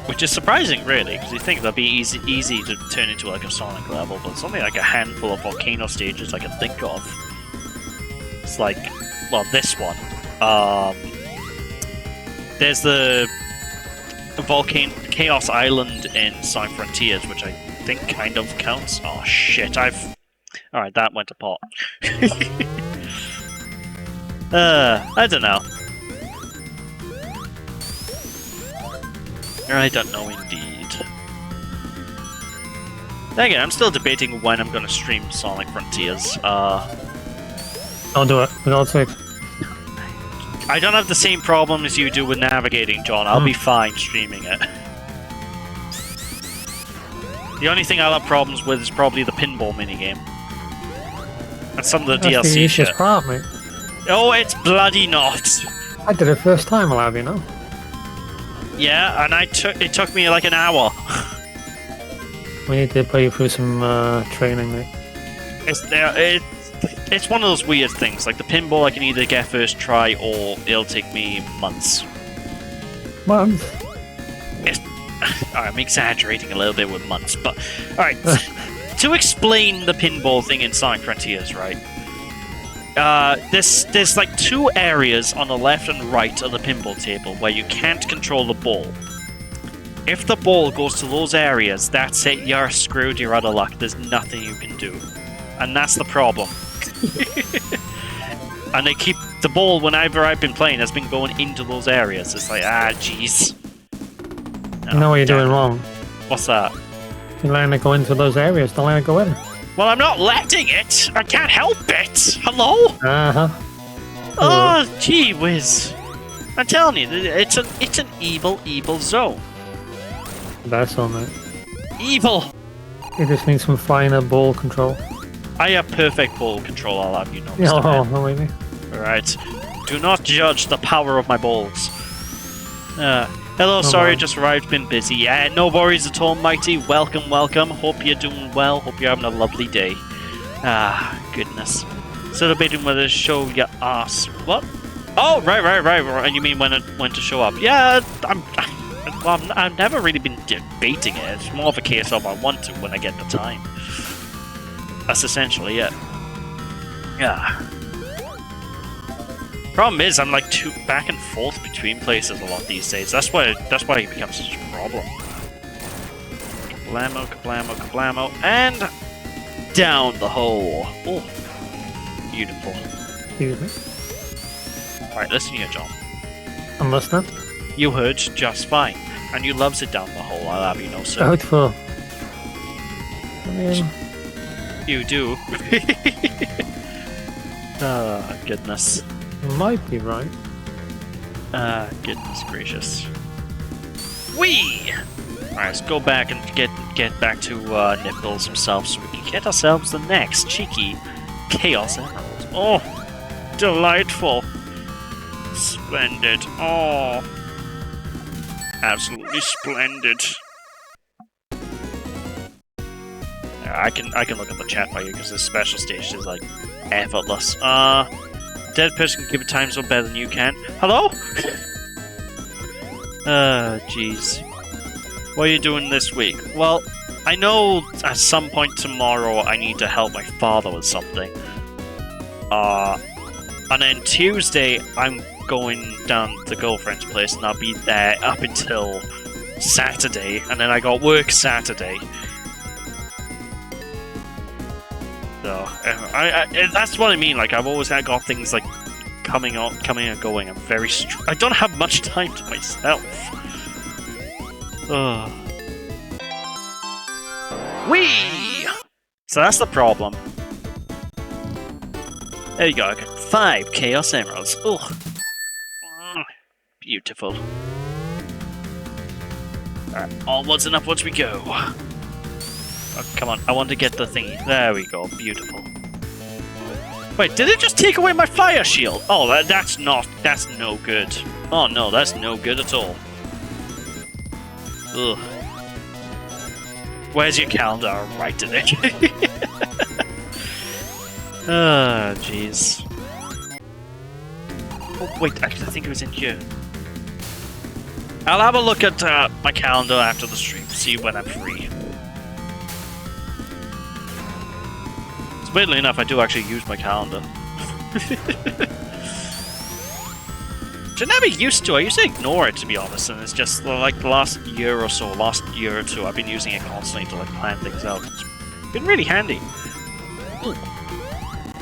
Which is surprising, really, because you think that'd be easy to turn into like a Sonic level, but it's only like a handful of volcano stages I can think of. It's like, well, this one. There's the Chaos Island in Sonic Frontiers, which I think kind of counts. Oh shit, Alright, that went to pot. I don't know. I don't know indeed. Again, I'm still debating when I'm gonna stream Sonic Frontiers.
I'll do it, for God's sake.
I don't have the same problem as you do with navigating, John. I'll be fine streaming it. The only thing I'll have problems with is probably the pinball minigame. And some of the DLC
That's the easiest
shit.
part, mate.
Oh, it's bloody not!
I did it first time, I'll have you know.
Yeah, and it took me like an hour.
We need to put you through some training, mate.
It's one of those weird things. Like the pinball, I can either get first try or it'll take me months.
Months?
I'm exaggerating a little bit with months, but alright. To explain the pinball thing in Sonic Frontiers, right? There's like two areas on the left and right of the pinball table where you can't control the ball. If the ball goes to those areas, that's it, you're screwed, you're out of luck, there's nothing you can do. And that's the problem. And they keep the ball, whenever I've been playing, has been going into those areas. It's like, jeez. No,
You know what you're doing wrong.
What's that?
You're letting it go into those areas, don't let it go in.
Well, I'm not letting it! I can't help it! Hello?
Uh-huh.
Oh, gee whiz. I'm telling you, it's an evil, evil zone.
That's all, mate.
Evil!
You just need some finer ball control.
I have perfect ball control, I'll have you know.
Oh, no, maybe.
Alright. Do not judge the power of my balls. Hello, sorry, just arrived, been busy. Yeah, no worries at all, Mighty. Welcome, welcome. Hope you're doing well. Hope you're having a lovely day. Goodness. Still debating whether to show your ass. What? Oh, right. And you mean when to show up? Yeah, I've never really been debating it. It's more of a case of I want to when I get the time. That's essentially it. Yeah. Problem is, I'm like back and forth between places a lot these days. That's why it becomes such a problem. Kablamo, and down the hole. Oh, beautiful.
Excuse me.
Alright, listen here, John.
I'm listening.
You heard just fine, and you loves it down the hole, I'll have you know, sir.
Doubtful. I mean...
You do. Ah, goodness.
You might be right.
Goodness gracious. Whee! Alright, let's go back and get back to Nipples himself so we can get ourselves the next cheeky Chaos Emerald. Oh, delightful. Splendid. Oh, absolutely splendid. I can look at the chat for you because this special stage is like effortless. Dead person can give a time zone better than you can. Hello? Jeez. What are you doing this week? Well, I know at some point tomorrow I need to help my father with something. And then Tuesday I'm going down to the girlfriend's place and I'll be there up until Saturday, and then I got work Saturday. So, that's what I mean, like, I've always got things, like, coming and going. I'm very I don't have much time to myself. Ugh. Whee! So that's the problem. There you go, I got 5 Chaos Emeralds. Ugh. Beautiful. Alright, onwards and upwards we go. Oh, come on, I want to get the thingy. There we go, beautiful. Wait, did it just take away my fire shield? Oh, that's no good. Oh no, that's no good at all. Ugh. Where's your calendar? Right in it. Ah, jeez. Oh, wait, actually I think it was in here. I'll have a look at my calendar after the stream, see when I'm free. Weirdly enough, I do actually use my calendar. Which I never used to. I used to ignore it, to be honest, and it's just like the last year or two, I've been using it constantly to like plan things out. It's been really handy. Ooh.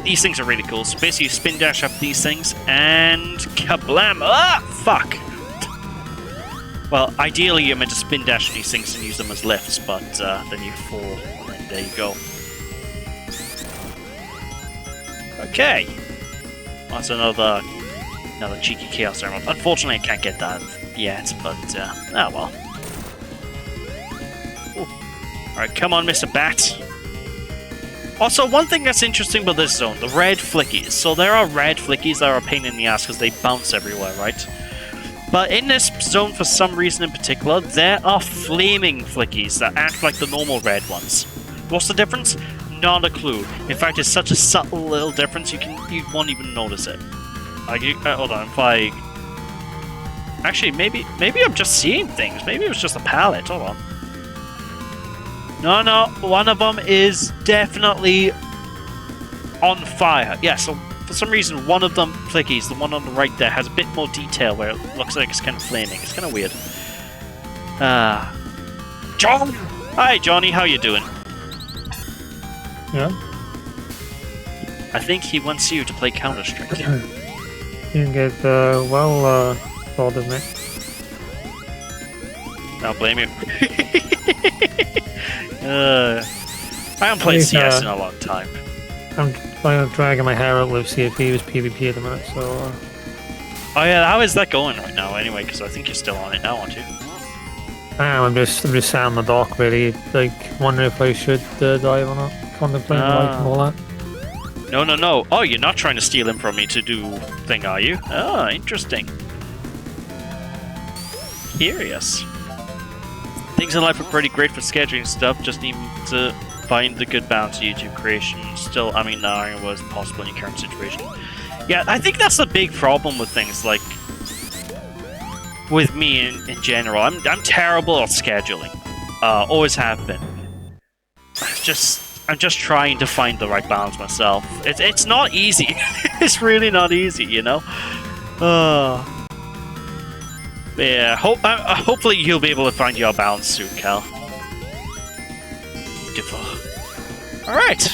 These things are really cool. So basically, you spin dash up these things, and kablam! Ah, fuck! Well, ideally, you're meant to spin dash these things and use them as lifts, but then you fall, and then there you go. Okay, that's another cheeky Chaos Emerald. Unfortunately, I can't get that yet, but oh well. Alright, come on, Mr. Bat. Also, one thing that's interesting about this zone, the red Flickies. So there are red Flickies that are a pain in the ass because they bounce everywhere, right? But in this zone, for some reason in particular, there are flaming Flickies that act like the normal red ones. What's the difference? Not a clue. In fact, it's such a subtle little difference you won't even notice it. Like, hold on, if I... Actually, maybe I'm just seeing things. Maybe it was just a palette. Hold on. No, one of them is definitely on fire. Yeah, so for some reason, one of them Flickies, the one on the right there, has a bit more detail where it looks like it's kind of flaming. It's kind of weird. John! Hi, Johnny, how you doing?
Yeah?
I think he wants you to play Counter-Strike.
You can get, well, bothered me. I
don't blame you. I haven't played CS in a long time.
I'm dragging my hair out with CFP with PvP at the minute, so...
Oh yeah, how is that going right now anyway? Because I think you're still on it now, aren't you?
I'm just sat on the dock really, like, wondering if I should dive or not. Contemplating life and all that.
No. Oh, you're not trying to steal him from me to do thing, are you? Oh, interesting. Curious. Things in life are pretty great for scheduling stuff, just need to find the good balance to YouTube creation. Still, I mean, iron was possible in your current situation. Yeah, I think that's the big problem with things like with me in general. I'm terrible at scheduling. Always have been. I'm just trying to find the right balance myself. It's not easy. It's really not easy, you know. Yeah. Hopefully you'll be able to find your balance soon, Cal. Beautiful. All right.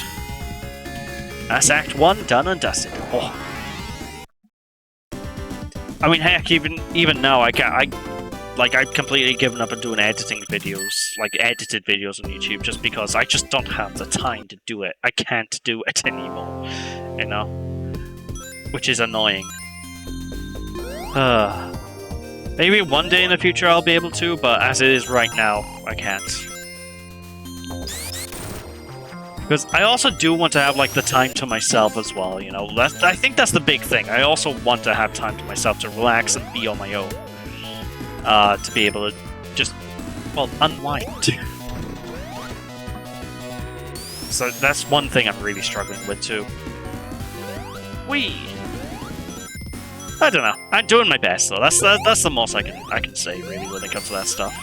That's Act 1 done and dusted. Oh. I mean, heck, even now, I've completely given up on doing editing videos, like edited videos on YouTube, just because I just don't have the time to do it. I can't do it anymore, you know, which is annoying. Maybe one day in the future I'll be able to, but as it is right now, I can't. Because I also do want to have, like, the time to myself as well, you know? I think that's the big thing. I also want to have time to myself to relax and be on my own. To be able to just, well, unwind. So that's one thing I'm really struggling with, too. Whee! I don't know. I'm doing my best, though. That's the most I can say, really, when it comes to that stuff.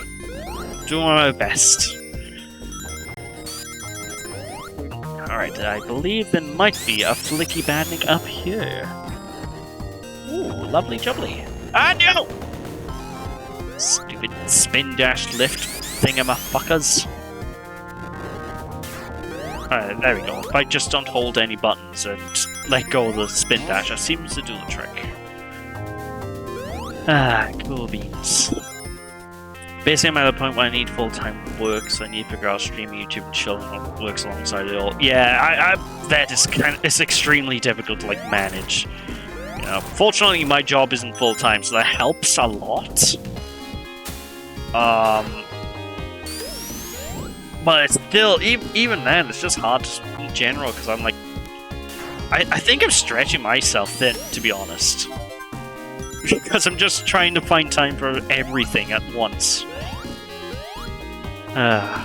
Doing my best. Alright, I believe there might be a flicky banding up here. Ooh, lovely jubbly. Ah, no! Stupid spin dash lift thingamafuckers. Alright, there we go. If I just don't hold any buttons and let go of the spin dash, that seems to do the trick. Ah, cool beans. Basically, I'm at a point where I need full-time work, so I need to figure out streaming, YouTube, and chilling works alongside it all. Yeah, that is it's extremely difficult to, like, manage. You know, fortunately, my job isn't full-time, so that helps a lot. But it's still, even then, it's just hard in general, because I'm like... I think I'm stretching myself thin, to be honest. Because I'm just trying to find time for everything at once. Oh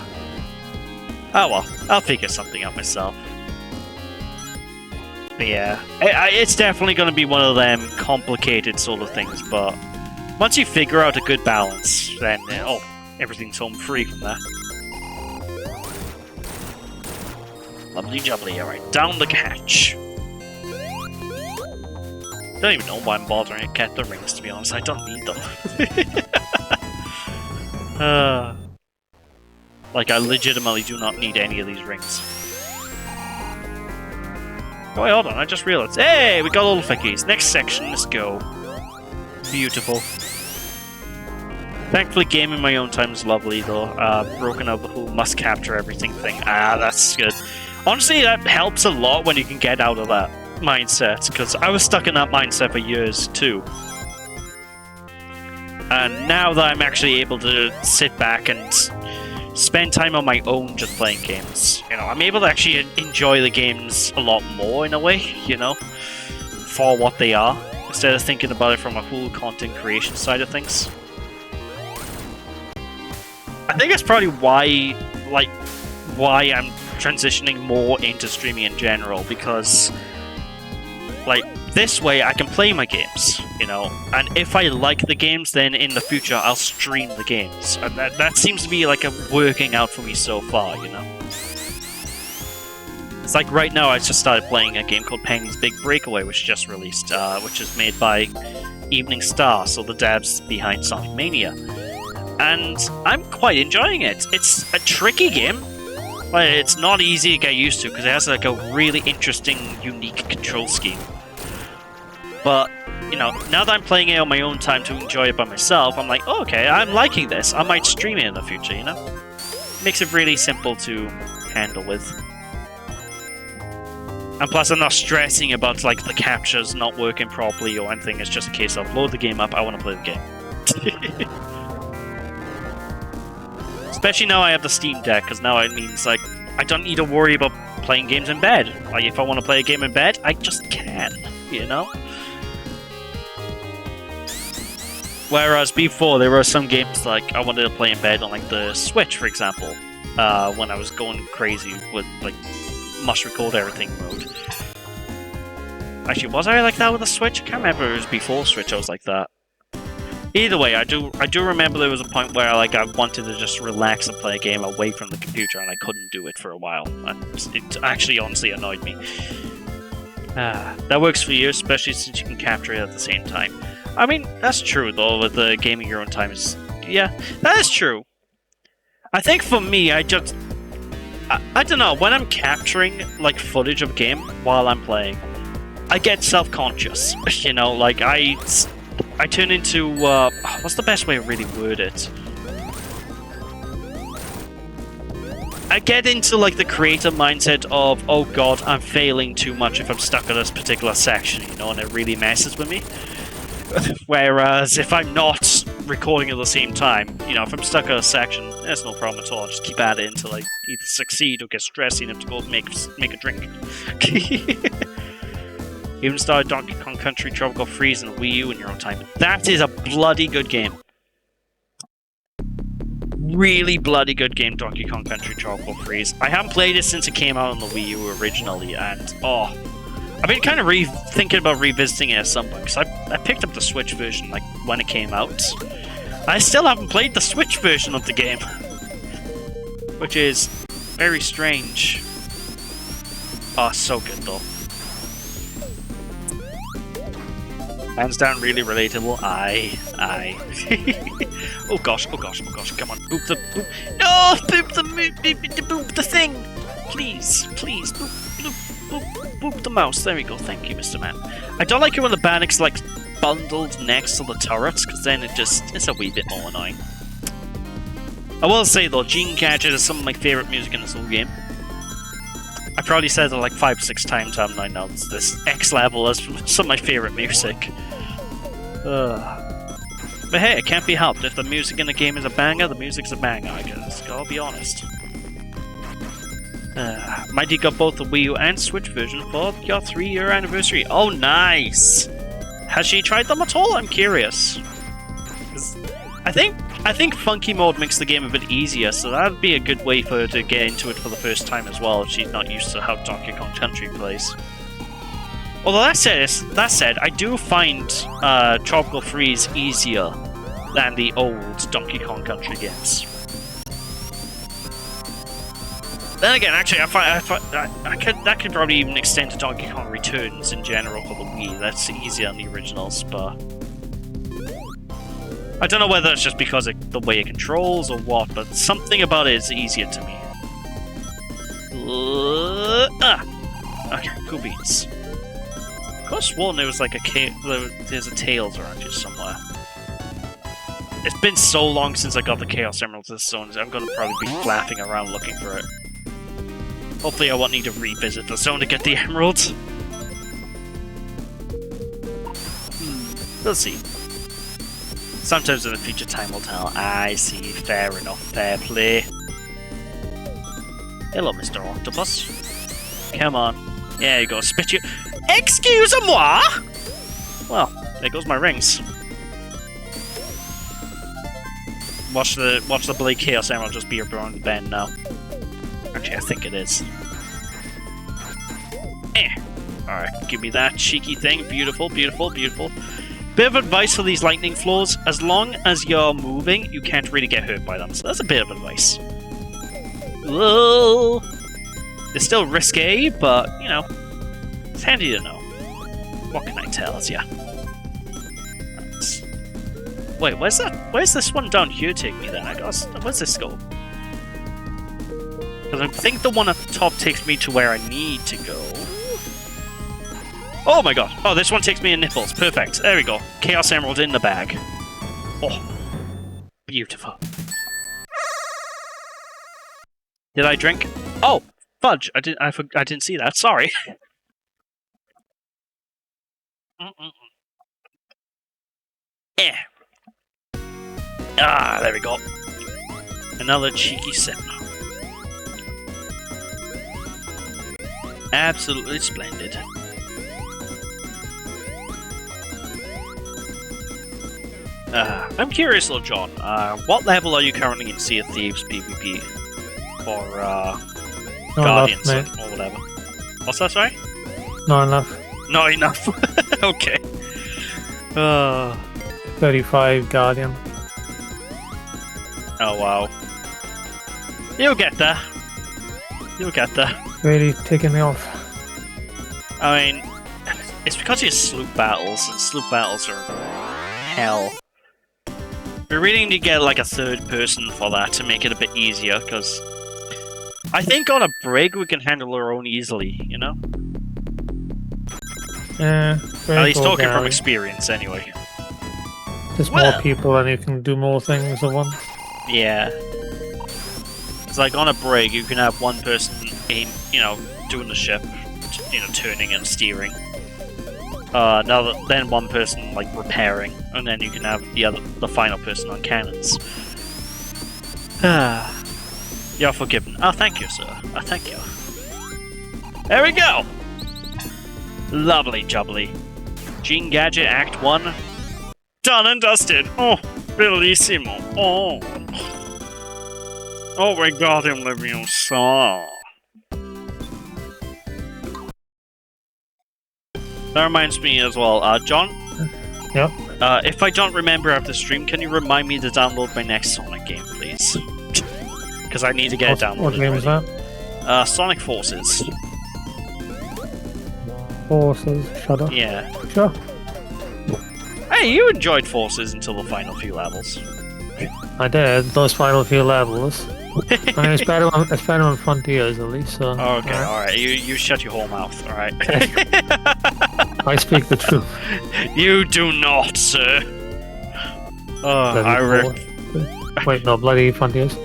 well, I'll figure something out myself. But yeah, it's definitely going to be one of them complicated sort of things, but once you figure out a good balance, then everything's home free from that. Lovely jubbly, alright, down the hatch. I don't even know why I'm bothering to get the rings, to be honest. I don't need them. Like, I legitimately do not need any of these rings. Oh, wait, hold on. I just realized. Hey, we got little Flickies. Next section, let's go. Beautiful. Thankfully, gaming my own time is lovely, though. Broken up the whole must capture everything thing. That's good. Honestly, that helps a lot when you can get out of that mindset, because I was stuck in that mindset for years too. And now that I'm actually able to sit back and spend time on my own just playing games, you know, I'm able to actually enjoy the games a lot more in a way, you know, for what they are, instead of thinking about it from a whole content creation side of things. I think that's probably why I'm transitioning more into streaming in general, because like, this way I can play my games, you know, and if I like the games, then in the future I'll stream the games, and that seems to be like a working out for me so far, you know. It's like right now I just started playing a game called Penguin's Big Breakaway, which just released, which is made by Evening Star, so the devs behind Sonic Mania, and I'm quite enjoying it. It's a tricky game. But it's not easy to get used to, because it has like a really interesting, unique control scheme. But, you know, now that I'm playing it on my own time to enjoy it by myself, I'm like, oh, okay, I'm liking this. I might stream it in the future, you know? Makes it really simple to handle with. And plus, I'm not stressing about, like, the captures not working properly or anything. It's just a case of load the game up, I want to play the game. Especially now I have the Steam Deck, because now it means, like, I don't need to worry about playing games in bed. Like, if I want to play a game in bed, I just can, you know? Whereas before, there were some games, like, I wanted to play in bed on, like, the Switch, for example, when I was going crazy with, like, must record everything mode. Actually, was I like that with the Switch? I can't remember if it was before Switch I was like that. Either way, I do remember there was a point where like I wanted to just relax and play a game away from the computer, and I couldn't do it for a while, and it actually honestly annoyed me. That works for you, especially since you can capture it at the same time. I mean, that's true though, with the gaming your own time is... Yeah, that is true. I think for me, I don't know, when I'm capturing like footage of a game while I'm playing, I get self-conscious, you know, like I turn into, what's the best way to really word it? I get into like the creative mindset of, oh god, I'm failing too much if I'm stuck in this particular section, you know, and it really messes with me. Whereas if I'm not recording at the same time, you know, if I'm stuck in a section, there's no problem at all. I'll just keep at it until I either succeed or get stressed enough to go make a drink. Even started Donkey Kong Country Tropical Freeze on the Wii U in your own time. That is a bloody good game. Really bloody good game, Donkey Kong Country Tropical Freeze. I haven't played it since it came out on the Wii U originally, and oh, I've been kind of thinking about revisiting it at some point, because I picked up the Switch version like when it came out. I still haven't played the Switch version of the game, which is very strange. Oh, so good though. Hands down, really relatable. Aye. Oh gosh, come on. Boop the boop. No, boop the thing. Please, boop the mouse. There we go. Thank you, Mr. Man. I don't like it when the Bannock's like bundled next to the turrets, because then it's a wee bit more annoying. I will say though, Gene Gadget is some of my favorite music in this whole game. I probably said it like 5 or 6 times, haven't I? Now this X level is some of my favorite music. But hey, it can't be helped. If the music in the game is a banger, the music's a banger, I guess. Gotta be honest. Mighty got both the Wii U and Switch version for your 3-year anniversary. Oh, nice! Has she tried them at all? I'm curious. I think Funky Mode makes the game a bit easier, so that'd be a good way for her to get into it for the first time as well, if she's not used to how Donkey Kong Country plays. Although that said, I do find Tropical Freeze easier than the old Donkey Kong Country games. Then again, actually, that could probably even extend to Donkey Kong Returns in general for the Wii. That's easier than the originals, but I don't know whether it's just because of the way it controls or what, but something about it is easier to me. Okay, cool beans. I could have sworn there was like there's a Tails around here somewhere. It's been so long since I got the Chaos Emeralds this zone, I'm gonna probably be flapping around looking for it. Hopefully I won't need to revisit the zone to get the emeralds. We'll see. Sometimes in the future time will tell. I see. Fair enough. Fair play. Hello, Mr. Octopus. Come on. There you go. Spit you. Excuse-moi! Well, there goes my rings. Watch the Blade Chaos Emerald just be around the bend now. Actually, I think it is. Alright, give me that cheeky thing. Beautiful, beautiful, beautiful. Bit of advice for these lightning floors. As long as you're moving, you can't really get hurt by them. So that's a bit of advice. Whoa! They're still risque, but, you know, it's handy to know. What can I tell you? Wait, where's this one down here take me then? Where's this go? Because I think the one at the top takes me to where I need to go. Oh my god. Oh, this one takes me in nipples. Perfect. There we go. Chaos Emerald in the bag. Oh. Beautiful. Did I drink? Oh, fudge. I didn't see that. Sorry. Ah, there we go. Another cheeky sip. Absolutely splendid. I'm curious though, John. What level are you currently in Sea of Thieves PvP? For Guardians or whatever. What's that, sorry?
Not enough.
Not enough. Okay.
35 Guardian.
Oh wow. You'll get there. You'll get there.
Really taking me off.
I mean, it's because you sloop battles, and sloop battles are hell. We really need to get like a third person for that to make it a bit easier, because I think on a brig we can handle our own easily, you know?
Yeah.
At least talking from experience, anyway.
There's more people and you can do more things at once.
Yeah. It's like on a brig, you can have one person doing the ship, turning and steering. Then one person like repairing, and then you can have the final person on cannons. You're forgiven. Oh, thank you, sir. Oh, thank you. There we go. Lovely jubbly. Gene Gadget Act 1. Done and dusted. Oh, bellissimo. Oh. Oh, we got him, Leviosa. That reminds me as well, John?
Yep.
If I don't remember after the stream, can you remind me to download my next Sonic game, please? Because I need to get it downloaded.
What game is that?
Sonic Forces.
Forces, shut up.
Yeah.
Sure.
Hey, you enjoyed Forces until the final few levels.
I did, those final few levels. I mean, it's better on Frontiers at least, so...
Okay, alright, you shut your whole mouth, alright.
I speak the truth.
You do not, sir.
Wait, no, bloody Frontiers.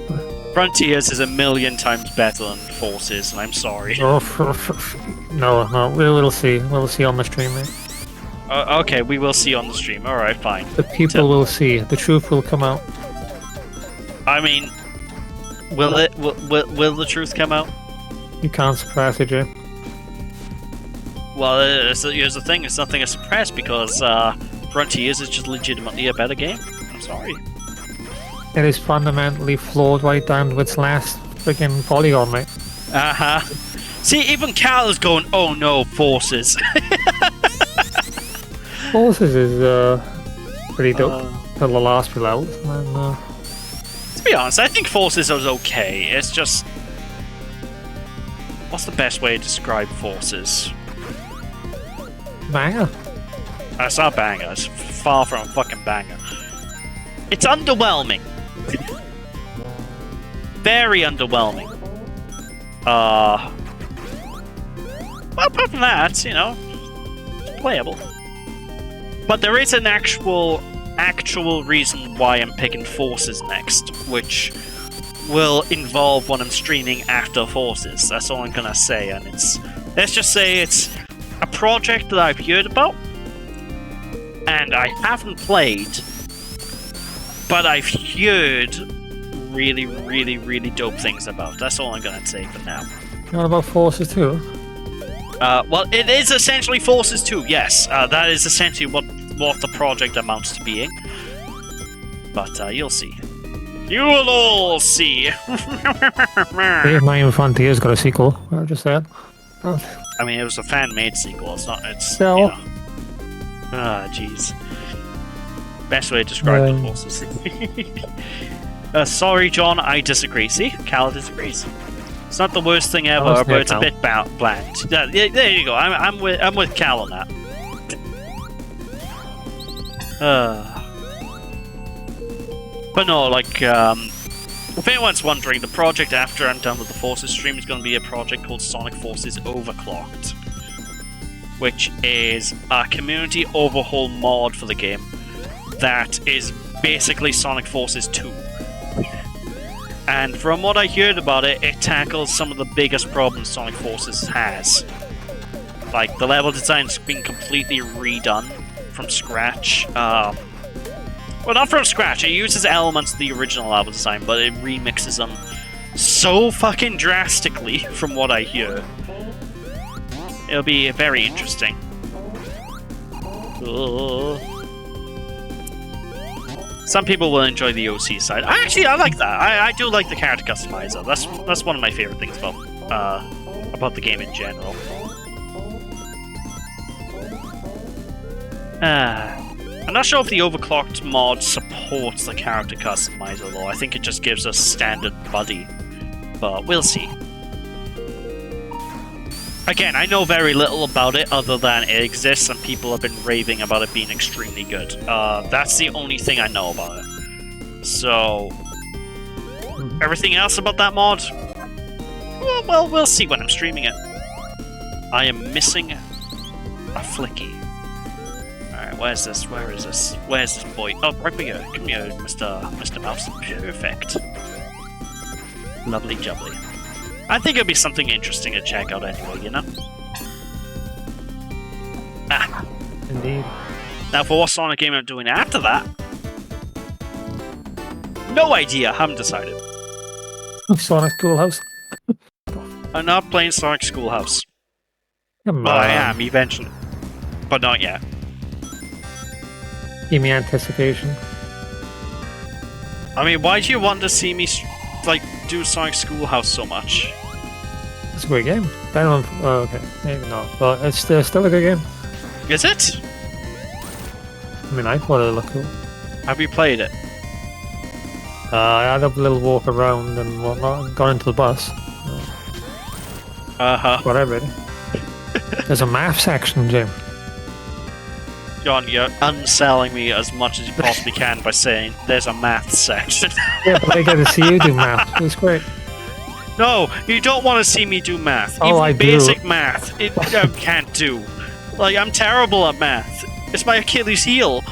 Frontiers is a million times better than Forces, and I'm sorry.
Oh, no, we'll see. We'll see on the stream, mate.
Okay, we will see on the stream. Alright, fine.
The people will see. The truth will come out.
I mean, will the truth come out?
You can't suppress it, Jay.
Well, here's the thing. It's nothing to suppress because Frontiers is just legitimately a better game. I'm sorry.
It is fundamentally flawed right down to its last freaking polygon, mate.
Uh-huh. See, even Cal is going, oh no, Forces.
Forces is pretty dope till the last few levels. And then,
to be honest, I think Forces is okay. It's just... What's the best way to describe Forces?
banger.
It's not banger. It's far from a fucking banger. It's underwhelming. Very underwhelming. Well, apart from that, it's playable. But there is an actual reason why I'm picking Forces next, which will involve when I'm streaming after Forces. That's all I'm gonna say, and let's just say it's a project that I've heard about, and I haven't played, but I've heard really, really, really dope things about. That's all I'm gonna say for now.
What about Forces 2?
Well, it is essentially Forces 2, yes. That is essentially what the project amounts to being. But you'll see. You will all see!
Brave Mind Frontiers got a sequel, I just said.
I mean, it was a fan-made sequel, it's
So?
Jeez. Best way to describe the Forces. Sorry, John, I disagree. See? Cal disagrees. It's not the worst thing ever, but it's a bit bland. Yeah, there you go. I'm with Cal on that. But no, like, if anyone's wondering, the project after I'm done with the Forces stream is going to be a project called Sonic Forces Overclocked, which is a community overhaul mod for the game that is basically Sonic Forces 2. And from what I heard about it, it tackles some of the biggest problems Sonic Forces has. Like, the level design's been completely redone from scratch. Well, not from scratch, it uses elements of the original level design, but it remixes them so fucking drastically, from what I hear. It'll be very interesting. Some people will enjoy the OC side. Actually, I like that. I do like the character customizer. That's one of my favorite things about the game in general. I'm not sure if the overclocked mod supports the character customizer though. I think it just gives us standard buddy. But we'll see. Again, I know very little about it other than it exists and people have been raving about it being extremely good. That's the only thing I know about it. So, everything else about that mod? Well, we'll see when I'm streaming it. I am missing a Flicky. Alright, where's this? Where is this? Where's this boy? Oh, right here. Come here, Mr. Mouse. Perfect. Lovely jubbly. I think it'd be something interesting to check out anyway, you know? Ah.
Indeed.
Now, for what Sonic game I'm doing after that? No idea, haven't decided.
Sonic Schoolhouse.
I'm not playing Sonic Schoolhouse.
Come
Well, I
on.
am, eventually. But not yet.
Give me anticipation.
I mean, why do you want to see me, like, do Sonic Schoolhouse so much?
It's a great game. Better than, oh, okay, maybe not. But it's still a good game.
Is it?
I mean, I thought it looked cool.
Have you played it?
I had a little walk around and whatnot and got into the bus.
Uh-huh.
Whatever. There's a math section, Jim.
John, you're unselling me as much as you possibly can by saying there's a math section.
Yeah, but I get to see you do math. It's great.
No, you don't want to see me do math.
Oh,
Even
I do.
basic math, I can't do. Like, I'm terrible at math. It's my Achilles heel.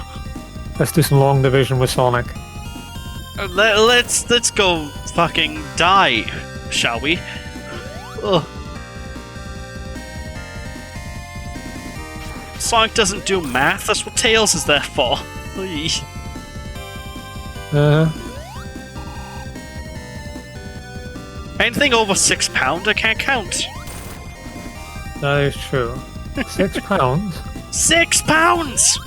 Let's do some long division with Sonic.
Let's go fucking die, shall we? Ugh. Sonic doesn't do math. That's what Tails is there for. Anything over £6, I can't count.
That is true. £6?
£6!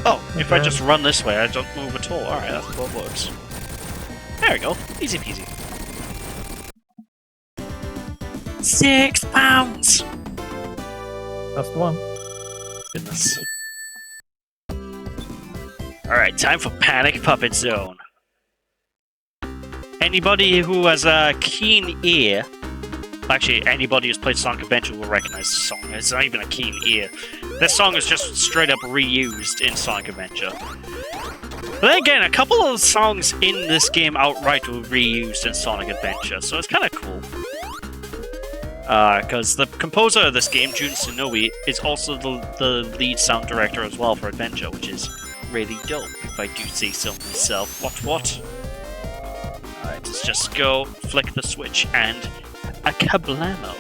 Oh, if I just run this way, I don't move at all. Alright, that's what works. There we go. Easy peasy. £6!
That's the one.
Goodness. Alright, time for Panic Puppet Zone. Anybody who has a keen ear, actually anybody who's played Sonic Adventure will recognize the song. It's not even a keen ear. This song is just straight up reused in Sonic Adventure. But then again, a couple of the songs in this game outright were reused in Sonic Adventure, so it's kind of cool. Because the composer of this game, Jun Tsunoue, is also the lead sound director as well for Adventure, which is really dope, if I do say so myself. What? Alright, let's just go, flick the switch, and a kablamo.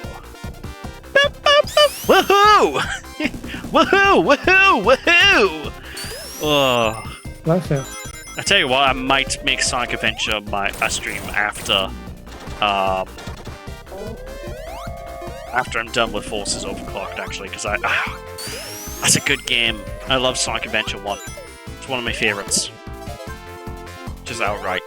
Woohoo! Woohoo! Woohoo! Woohoo! Oh.
That's it.
I tell you what, I might make Sonic Adventure a stream after I'm done with Forces Overclocked, actually, because that's a good game. I love Sonic Adventure 1. It's one of my favorites. Just outright.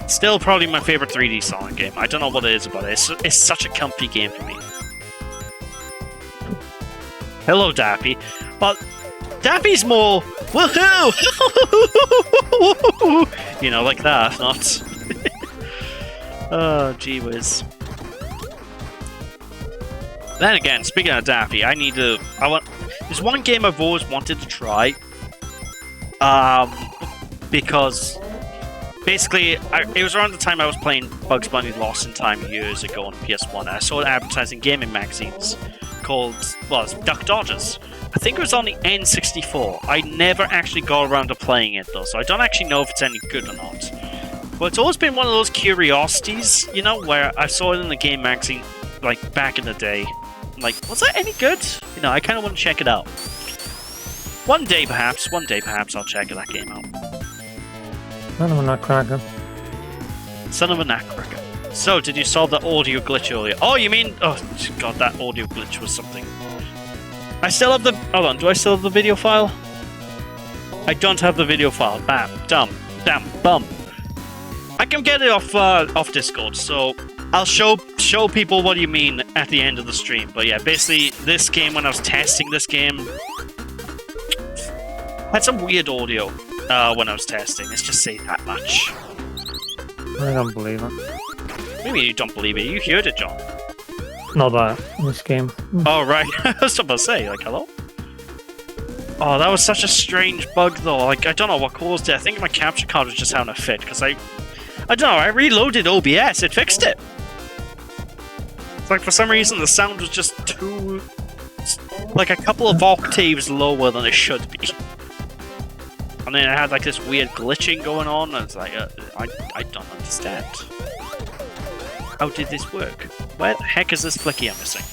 Still probably my favorite 3D Sonic game. I don't know what it is about it. It's such a comfy game for me. Hello, Dappy. But Dappy's more woohoo! You know, like that, not. Oh, gee whiz. Then again, speaking of Daffy, there's one game I've always wanted to try. Because basically, it was around the time I was playing Bugs Bunny Lost in Time years ago on PS1, and I saw an advertising gaming magazines called, well, it's Duck Dodgers. I think it was on the N64. I never actually got around to playing it though, so I don't actually know if it's any good or not. But it's always been one of those curiosities, you know, where I saw it in the game magazine, like, back in the day. I'm like, was that any good? You know, I kind of want to check it out. One day perhaps I'll check that game out.
Son of a nutcracker.
Son of a nutcracker. So, did you solve that audio glitch earlier? Oh, you mean... Oh, god, that audio glitch was something. I still have the... Hold on, do I still have the video file? I don't have the video file. Bam. Dumb. Damn. Bum. I can get it off Discord, so... I'll show people what you mean at the end of the stream. But yeah, basically, this game, when I was testing this game, had some weird audio when I was testing. Let's just say that much.
I don't believe it.
Maybe you don't believe it. You heard it, John.
Not that in this game.
Oh, right. I was about to say, like, hello? Oh, that was such a strange bug, though. Like, I don't know what caused it. I think my capture card was just having a fit, because I don't know, I reloaded OBS, it fixed it. It's like, for some reason, the sound was just too... like, a couple of octaves lower than it should be. And then I had, like, this weird glitching going on, and it's like, I don't understand. How did this work? Where the heck is this flicky I'm missing?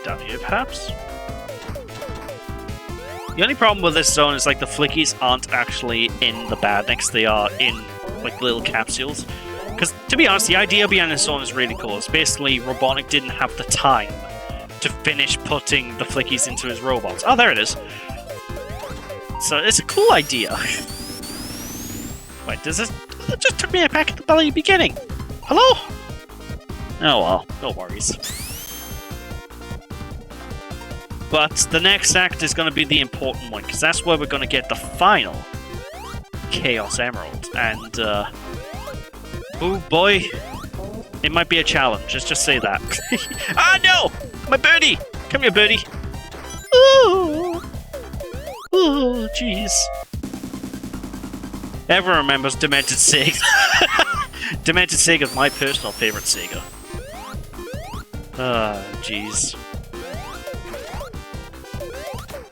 Down here, perhaps? The only problem with this zone is, like, the flickies aren't actually in the badniks, they are in, like, little capsules. Because, to be honest, the idea behind this zone is really cool. It's basically Robotnik didn't have the time to finish putting the flickies into his robots. Oh, there it is. So, it's a cool idea. Wait, does this... That just took me back at the very beginning. Hello? Oh well, no worries. But the next act is going to be the important one, because that's where we're going to get the final Chaos Emerald. And, oh boy, it might be a challenge, let's just say that. Ah, no! My birdie! Come here, birdie! Oh, jeez. Everyone remembers Demented Sega. Demented Sega is my personal favorite Sega. Ah, jeez.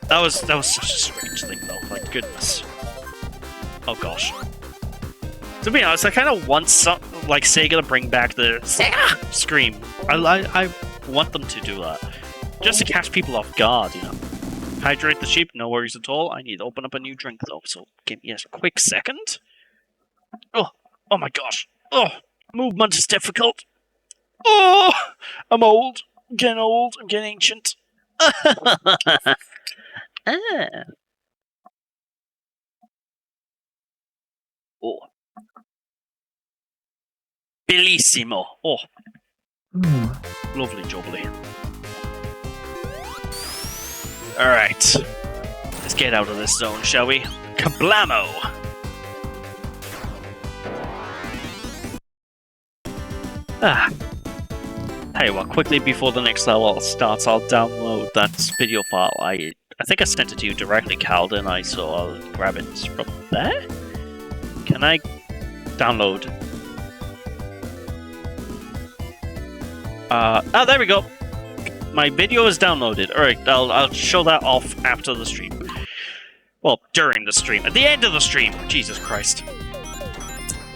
That was such a strange thing, though. My goodness. Oh gosh. To be honest, I kind of want like Sega to bring back the Sega scream. I want them to do that, just to catch people off guard, you know. Hydrate the sheep, no worries at all. I need to open up a new drink though, so give me a quick second. Oh my gosh. Oh, movement is difficult. Oh, I'm old. I'm getting old. I'm getting ancient. Oh. Bellissimo. Oh. Lovely jubbly. Alright. Let's get out of this zone, shall we? Kablamo! Hey, well, quickly before the next level starts, I'll download that video file. I think I sent it to you directly, Calden, so I'll grab it from there. Can I download? Oh, there we go. My video is downloaded. Alright, I'll show that off after the stream. Well, during the stream. At the end of the stream. Jesus Christ.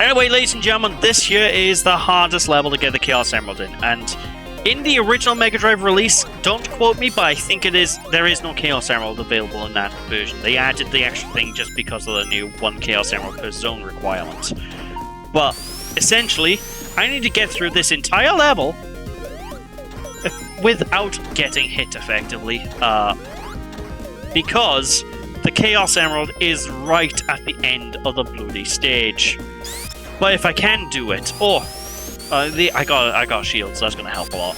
Anyway, ladies and gentlemen, this here is the hardest level to get the Chaos Emerald in. And in the original Mega Drive release, don't quote me, but I think there is no Chaos Emerald available in that version. They added the extra thing just because of the new 1 Chaos Emerald per zone requirement. But, essentially, I need to get through this entire level without getting hit effectively, because the Chaos Emerald is right at the end of the bloody stage. But if I can do it, I got shields, so that's gonna help a lot.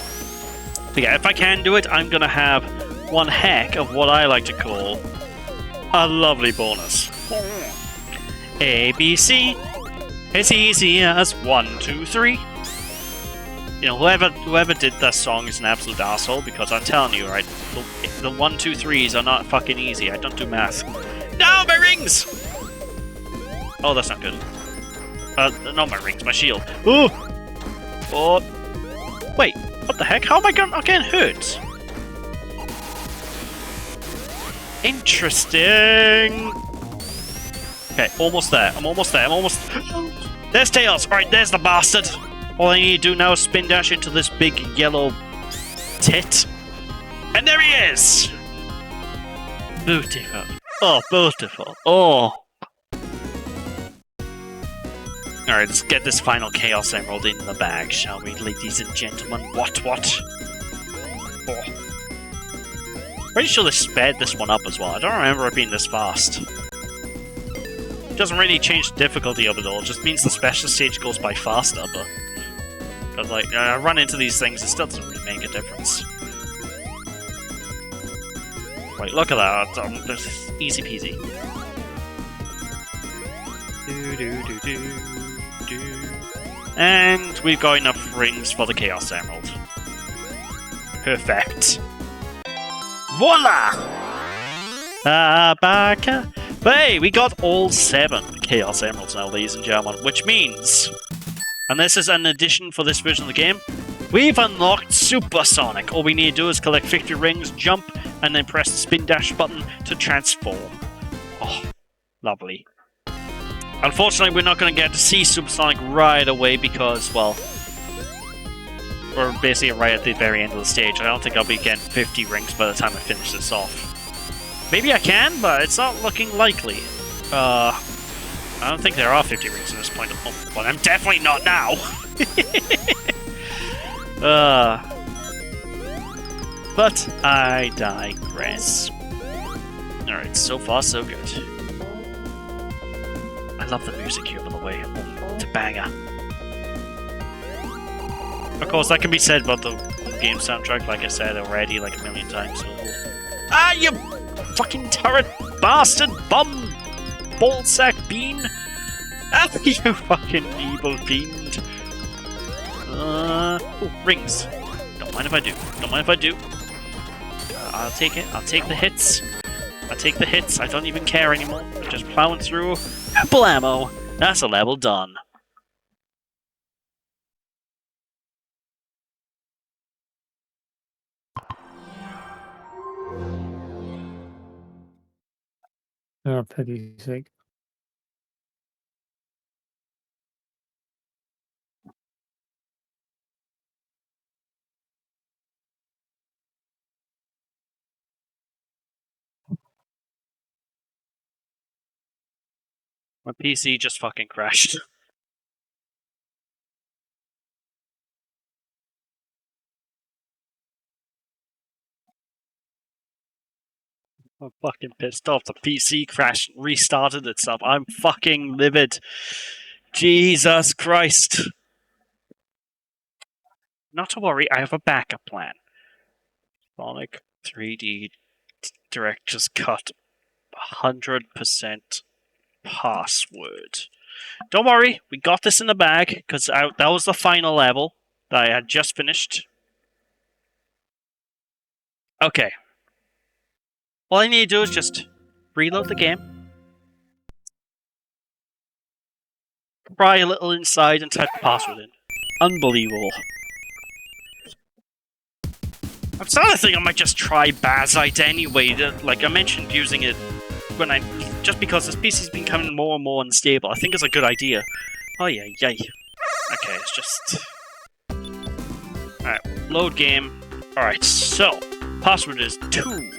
But yeah, if I can do it, I'm gonna have one heck of what I like to call a lovely bonus. A, B, C, as easy as 1, 2, 3. You know, whoever did that song is an absolute asshole, because I'm telling you, right, the 1, 2, 3s are not fucking easy. I don't do math. No, my rings! Oh, that's not good. Not my rings, my shield. Ooh! Oh! Wait, what the heck? How am I getting hurt? Interesting! Okay, almost there. I'm almost there. There's Tails! Alright, there's the bastard! All I need to do now is spin dash into this big yellow tit. And there he is! Beautiful. Oh, beautiful. Oh. Alright, let's get this final Chaos Emerald in the bag, shall we, ladies and gentlemen? What? Oh. Pretty sure they sped this one up as well. I don't remember it being this fast. Doesn't really change the difficulty of it all, it just means the special stage goes by faster, but like, I run into these things, it still doesn't really make a difference. Right, look at that, that's easy peasy. And we've got enough rings for the Chaos Emerald. Perfect. Voila! Baka. But hey, we got all 7 Chaos Emeralds now, ladies and gentlemen, which means, and this is an addition for this version of the game, we've unlocked Supersonic. All we need to do is collect 50 rings, jump, and then press the spin dash button to transform. Oh, lovely. Unfortunately, we're not going to get to see Supersonic right away because, well, we're basically right at the very end of the stage. I don't think I'll be getting 50 rings by the time I finish this off. Maybe I can, but it's not looking likely. I don't think there are 50 rings at this point. Oh, well, I'm definitely not now. But I digress. Alright, so far so good. I love the music here, by the way. It's a banger. Of course, that can be said about the game soundtrack, like I said already, like a million times. So. Ah, you fucking turret bastard bum! Ballsack bean! Ah, you fucking evil fiend! Oh, rings. Don't mind if I do. Don't mind if I do. I'll take it. I'll take the hits. I'll take the hits. I don't even care anymore. I'm just plowing through. Blammo! That's a level done.
Oh, pity's sake.
My PC just fucking crashed. I'm fucking pissed off. The PC crashed and restarted itself. I'm fucking livid. Jesus Christ. Not to worry, I have a backup plan. Sonic 3D Director's Cut 100% password. Don't worry, we got this in the bag, because that was the final level that I had just finished. Okay. All I need to do is just reload the game, pry a little inside, and type the password in. Unbelievable. I'm starting to think I might just try Bazite anyway, like I mentioned, using it when just because this PC's been becoming more and more unstable. I think it's a good idea. Oh yeah, yay. Okay, it's just... Alright, load game. Alright, so, password is 2.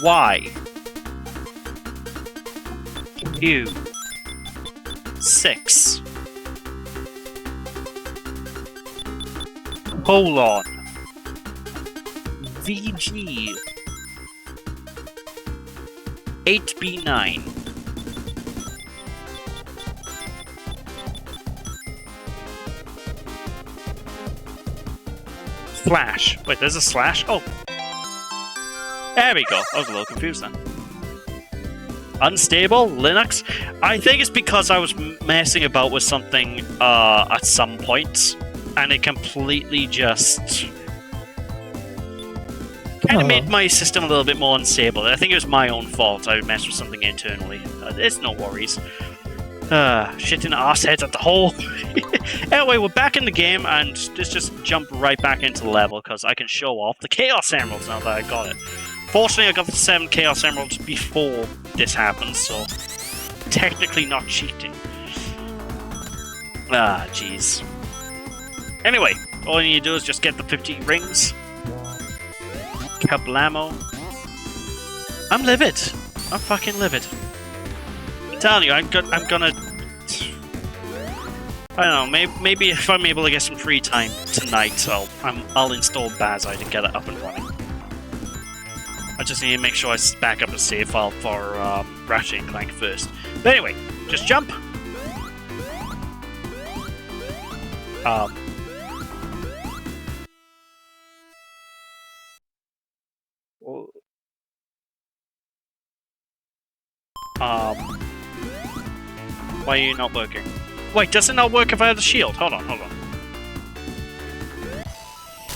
Y. U. 6. Colon. VG. 8B9. Slash. Wait, there's a slash? Oh. There we go. I was a little confused then. Unstable? Linux? I think it's because I was messing about with something at some point, and it completely just kind of made my system a little bit more unstable. I think it was my own fault. I messed with something internally. It's no worries. Shitting arseheads at the hole. Anyway, we're back in the game, and let's just jump right back into the level, because I can show off the Chaos Emeralds now that I got it. Fortunately, I got the 7 Chaos Emeralds before this happened, so technically not cheating. Ah, jeez. Anyway, all you need to do is just get the 50 rings. Kablamo. I'm livid. I'm fucking livid. I'm telling you, I'm gonna... I don't know, maybe if I'm able to get some free time tonight, I'll install Bazite and get it up and running. I just need to make sure I back up a save file for Ratchet and Clank first. But anyway, just jump. Why are you not working? Wait, does it not work if I have the shield? Hold on.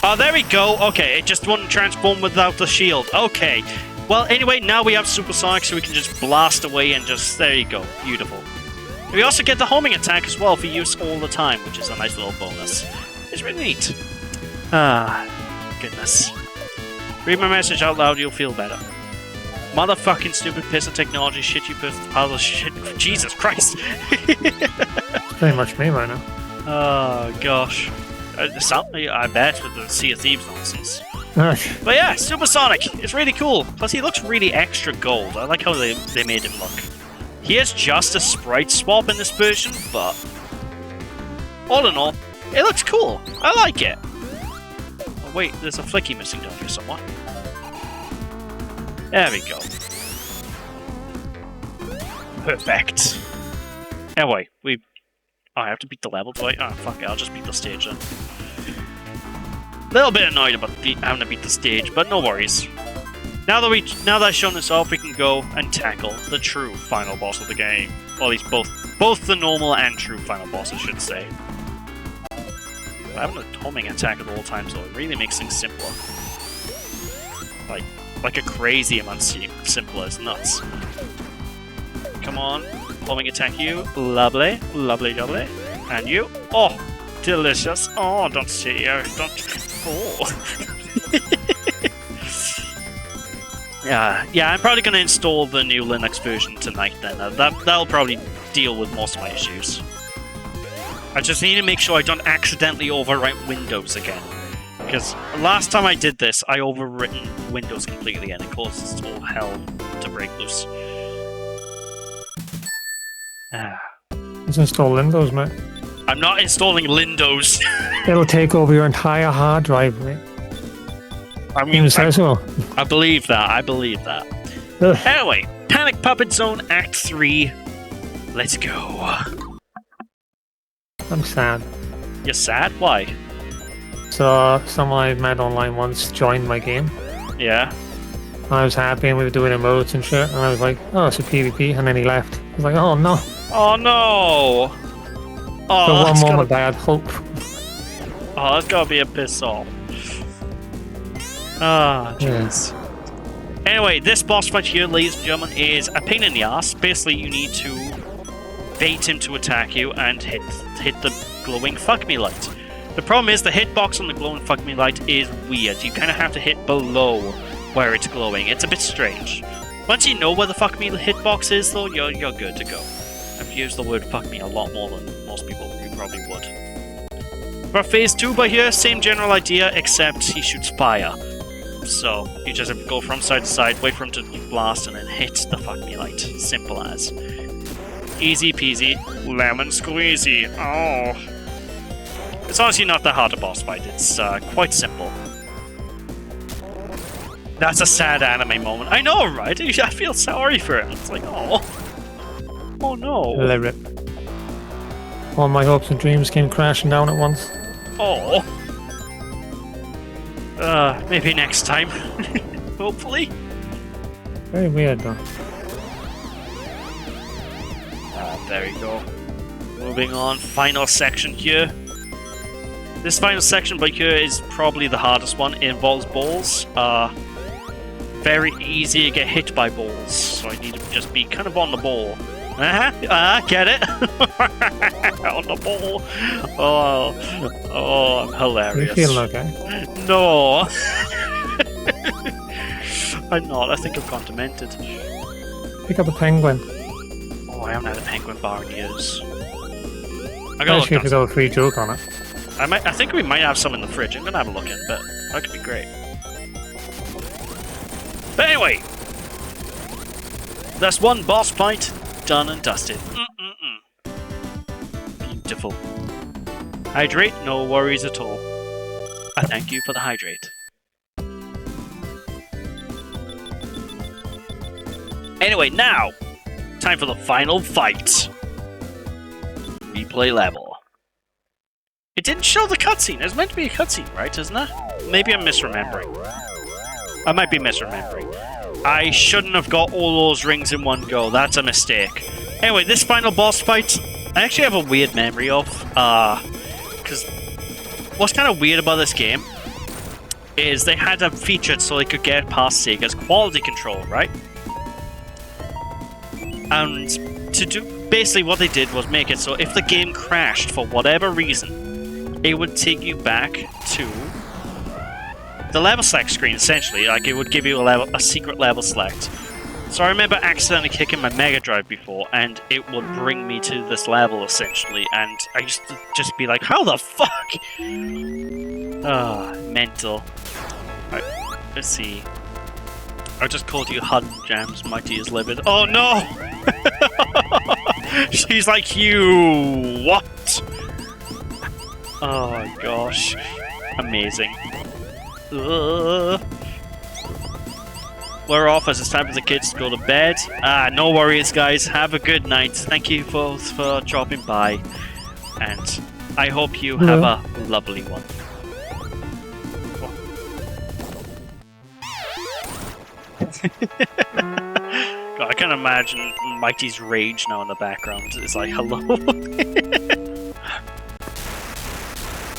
Oh, there we go. Okay, it just wouldn't transform without the shield. Okay. Well, anyway, now we have Supersonic, so we can just blast away and just... There you go. Beautiful. We also get the homing attack as well for use all the time, which is a nice little bonus. It's really neat. Ah, goodness. Read my message out loud, you'll feel better. Motherfucking stupid piece of technology, shit you pile of shit. Jesus Christ.
It's pretty much me right now.
Oh, gosh. I bet with the Sea of Thieves nonsense. But yeah, Supersonic. It's really cool. Plus, he looks really extra gold. I like how they made him look. He is just a sprite swap in this version, but all in all, it looks cool. I like it. Oh, wait, there's a Flicky missing down here somewhere. There we go. Perfect. Anyway, Oh, I have to beat the level, do I? Oh, fuck it, I'll just beat the stage then. A little bit annoyed about having to beat the stage, but no worries. Now that I've shown this off, we can go and tackle the true final boss of the game. Or at least both the normal and true final boss, I should say. Having a homing attack at all times, though, it really makes things simpler. Like a crazy amount simpler. It's nuts. Come on. Homing attack you. Lovely. Lovely. And you. Oh, delicious. Oh, don't sit here. Don't. Oh. Yeah, I'm probably going to install the new Linux version tonight then. That'll probably deal with most of my issues. I just need to make sure I don't accidentally overwrite Windows again. Because last time I did this, I overwritten Windows completely and it caused all hell to break loose.
Just install Windows, mate.
I'm not installing Windows.
It'll take over your entire hard drive, mate.
I mean,
so.
I believe that. Anyway, Panic Puppet Zone Act 3. Let's go.
I'm sad.
You're sad? Why?
So, someone I met online once joined my game.
Yeah.
I was happy and we were doing emotes and shit, and I was like, oh, it's a PvP, and then he left. I was like, oh no.
Oh no! Oh,
for one moment I had hope.
Oh, that's gotta be a piss off. Ah, jeez. Yeah. Anyway, this boss fight here, ladies and gentlemen, is a pain in the ass. Basically, you need to bait him to attack you and hit the glowing fuck me light. The problem is the hitbox on the glowing fuck me light is weird. You kind of have to hit below where it's glowing. It's a bit strange. Once you know where the fuck me hitbox is, though, you're good to go. I've used the word fuck me a lot more than most people you probably would. For phase 2 by here, same general idea, except he shoots fire. So, you just have to go from side to side, wait for him to blast, and then hit the fuck me light. Simple as. Easy peasy, lemon squeezy. Oh. It's honestly not that hard a boss fight, it's quite simple. That's a sad anime moment. I know, right? I feel sorry for him. It's like, oh. Oh no.
Rip. All my hopes and dreams came crashing down at once.
Oh. Maybe next time. Hopefully.
Very weird though.
There we go. Moving on, final section here. This final section by here is probably the hardest one. It involves balls. Very easy to get hit by balls, so I need to just be kind of on the ball. Get it? On the ball. Oh, I'm hilarious.
You feel okay?
No. I'm not. I think I've gone demented.
Pick up a penguin.
Oh, I haven't had a penguin bar in years. I
gotta look. A free joke on it.
I think we might have some in the fridge. I'm gonna have a look in, but that could be great. But anyway, that's one boss fight done and dusted. Beautiful. Hydrate, no worries at all. I thank you for the hydrate. Anyway, now, time for the final fight. Replay level. It didn't show the cutscene. It's meant to be a cutscene, right? Isn't it? Maybe I'm misremembering. I might be misremembering. I shouldn't have got all those rings in one go. That's a mistake. Anyway, this final boss fight, I actually have a weird memory of. Because what's kind of weird about this game is they had a feature so they could get past Sega's quality control, right? And to do basically what they did was make it so if the game crashed for whatever reason, it would take you back to the level select screen, essentially. Like, it would give you a secret level select. So I remember accidentally kicking my Mega Drive before, and it would bring me to this level, essentially, and I used to just be like, how the fuck? Mental. Right, let's see. I just called you HUD Jams, Mighty is livid. Oh no! She's like, you what? Oh my gosh. Amazing. We're off as it's time for the kids to go to bed. No worries, guys. Have a good night. Thank you both for dropping by. And I hope you have a lovely one. God, I can imagine Mighty's rage now in the background. It's like, hello?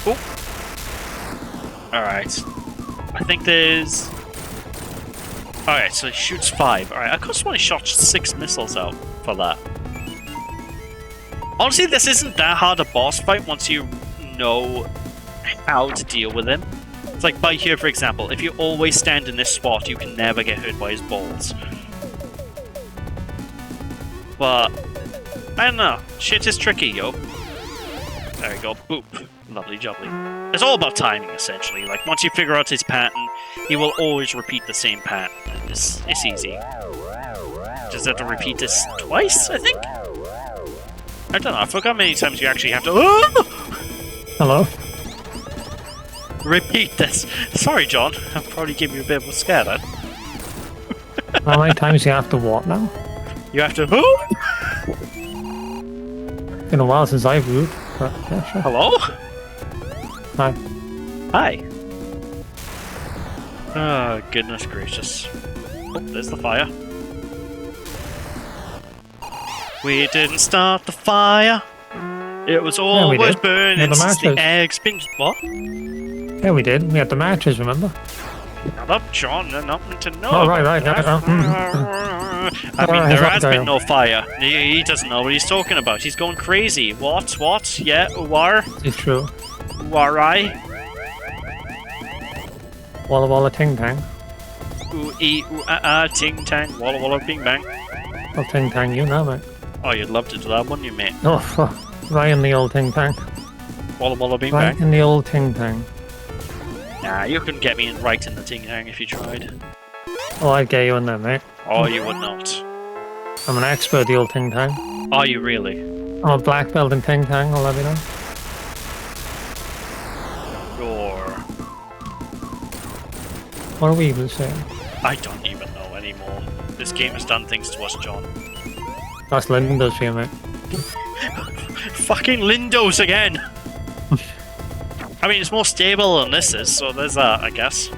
Oh. Alright. I think there's... Alright, so he shoots 5. Alright, I could have sworn he shot 6 missiles out for that. Honestly, this isn't that hard a boss fight once you know how to deal with him. It's like by here, for example, if you always stand in this spot, you can never get hurt by his balls. But, I don't know. Shit is tricky, yo. There we go. Boop. Lovely jubbly. It's all about timing, essentially. Like, once you figure out his pattern, he will always repeat the same pattern. It's easy. Just have to repeat this twice, I think? I don't know. I forgot how many times you actually have to...
Hello?
Repeat this. Sorry, John. I'll probably give you a bit of a scare then.
How many times do you have to what now?
You have to...
Been a while since I've moved, but yeah, sure.
Hello?
Hi.
Hi. Oh, goodness gracious. Oh, there's the fire. We didn't start the fire. It was always burning since the eggs been... What?
Yeah, we did. We had the matches, remember?
Shut up, John. There's nothing to know.
Oh, right.
I mean, there has been no fire. He doesn't know what he's talking about. He's going crazy. What? What? Yeah, war?
It's true.
Warai?
Walla walla ting tang.
Ting tang. Walla walla bing bang.
I'll ting tang you now, mate.
Oh, you'd love to do that, wouldn't you, mate?
Oh, right in the old ting tang.
Walla walla bing
Right
bang.
in the old ting tang.
Nah, you couldn't get me right in the ting tang if you tried.
Oh, I'd get you in there, mate.
Oh, you would not.
I'm an expert at the old ting tang.
Are you really?
I'm a black belt in ting tang, I'll let you know. What are we even saying?
I don't even know anymore. This game has done things to us, John.
That's Lindo's for you, mate.
Fucking Lindos again! I mean, it's more stable than this is, so there's that, I guess.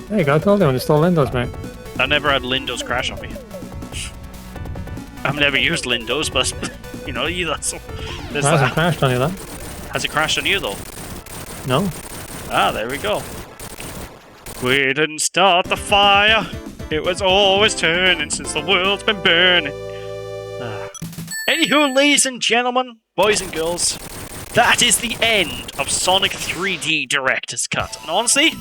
There you go, I told you, when it's still Lindo's, mate.
I never had Lindos crash on me. I've never used Lindos, but, you know, either, so there's that.
It hasn't crashed on you, then.
Has it crashed on you, though?
No.
Ah, there we go. We didn't start the fire. It was always turning since the world's been burning. Anywho, ladies and gentlemen, boys and girls, that is the end of Sonic 3D Director's Cut. And honestly,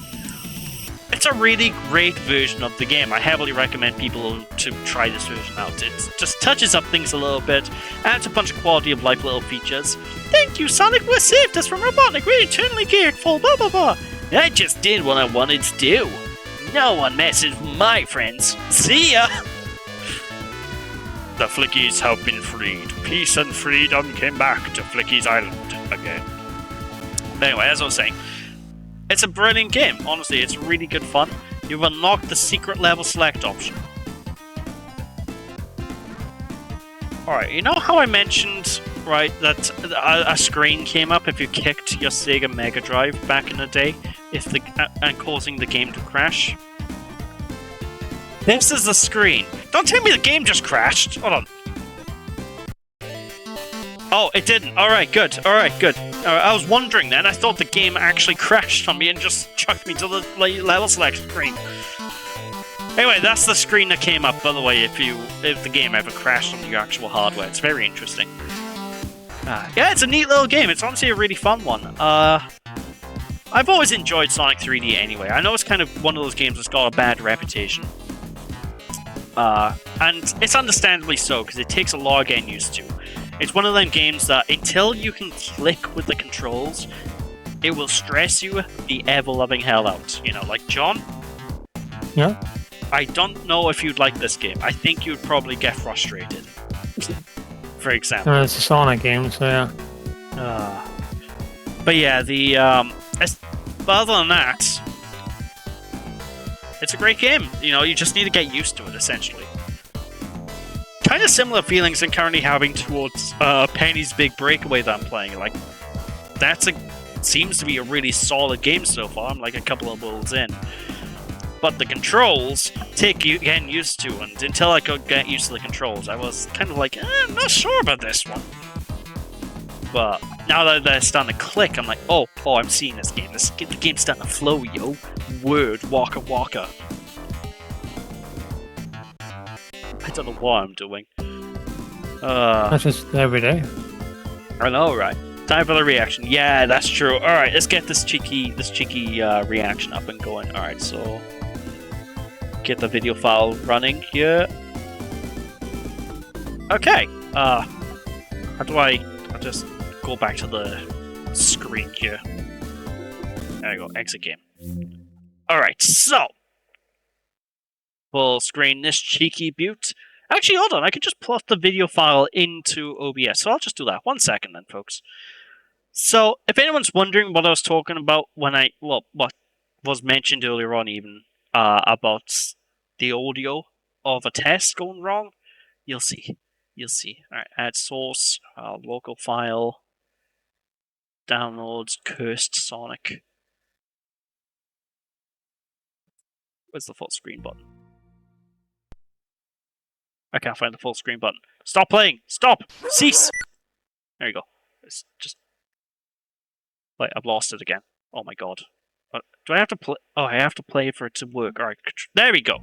it's a really great version of the game. I heavily recommend people to try this version out. It just touches up things a little bit, adds a bunch of quality of life little features. Thank you, Sonic, for saved us from Robotnik. We're eternally cared for, blah blah blah. I just did what I wanted to do. No one messes with my friends. See ya! The Flickies have been freed. Peace and freedom came back to Flickies Island again. Anyway, as I was saying, it's a brilliant game. Honestly, it's really good fun. You've unlocked the secret level select option. Alright, you know how I mentioned, right, that a screen came up if you kicked your Sega Mega Drive back in the day, and causing the game to crash? This is the screen. Don't tell me the game just crashed. Hold on. Oh, it didn't. Alright, good. Alright, good. I was wondering then. I thought the game actually crashed on me and just chucked me to the level select screen. Anyway, that's the screen that came up, by the way, if the game ever crashed on your actual hardware. It's very interesting. Yeah, it's a neat little game. It's honestly a really fun one. I've always enjoyed Sonic 3D anyway. I know it's kind of one of those games that's got a bad reputation. And it's understandably so, because it takes a lot of getting used to. It's one of them games that, until you can click with the controls, it will stress you the ever-loving hell out. You know, like John?
Yeah?
I don't know if you'd like this game. I think you'd probably get frustrated. For example.
It's a Sonic game, so yeah.
But yeah, but other than that, it's a great game. You know, you just need to get used to it, essentially. Kind of similar feelings I'm currently having towards Penny's Big Breakaway that I'm playing. Like, seems to be a really solid game so far. I'm like a couple of worlds in. But the controls take you getting used to, and until I could get used to the controls, I was kind of like, I'm not sure about this one. But now that they're starting to click, I'm like, oh, I'm seeing this game. The game's starting to flow, yo. Word, waka waka. I don't know what I'm doing.
That's just every day.
I know, right? Time for the reaction. Yeah, that's true. Alright, let's get this cheeky reaction up and going. Alright, so get the video file running here. Okay. How do I'll just go back to the screen here. There you go, exit game. Alright, so full screen this cheeky beaut. Actually, hold on, I can just plot the video file into OBS, so I'll just do that. 1 second then, folks. So, if anyone's wondering what I was talking about when what was mentioned earlier on even, about the audio of a test going wrong, you'll see. You'll see. Alright, add source, local file, downloads, cursed Sonic. Where's the full screen button? I can't find the full screen button. Stop playing! Stop! Cease! There you go. It's just... Wait, I've lost it again. Oh my god. Do I have to play? Oh, I have to play for it to work. Alright, there we go.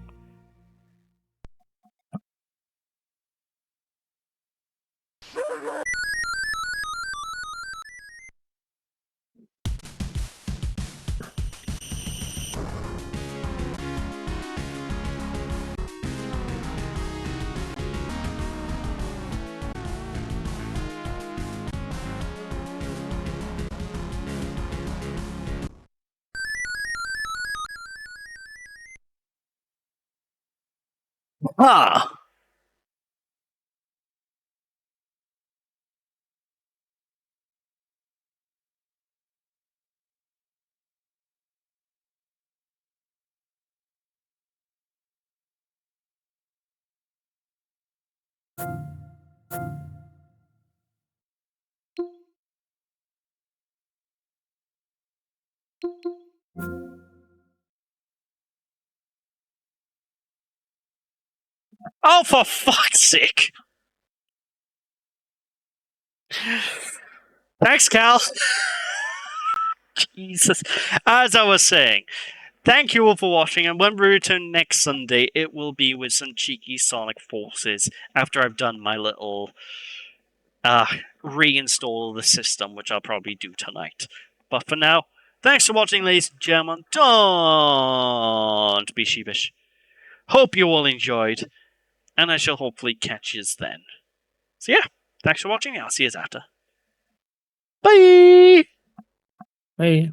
Ah! Oh, for fuck's sake! Thanks, Cal! Jesus. As I was saying, thank you all for watching, and when we return next Sunday, it will be with some cheeky Sonic Forces after I've done my little reinstall the system, which I'll probably do tonight. But for now, thanks for watching, ladies and gentlemen. Don't be sheepish. Hope you all enjoyed, and I shall hopefully catch yous then. So yeah, thanks for watching, I'll see yous after. Bye!
Hey.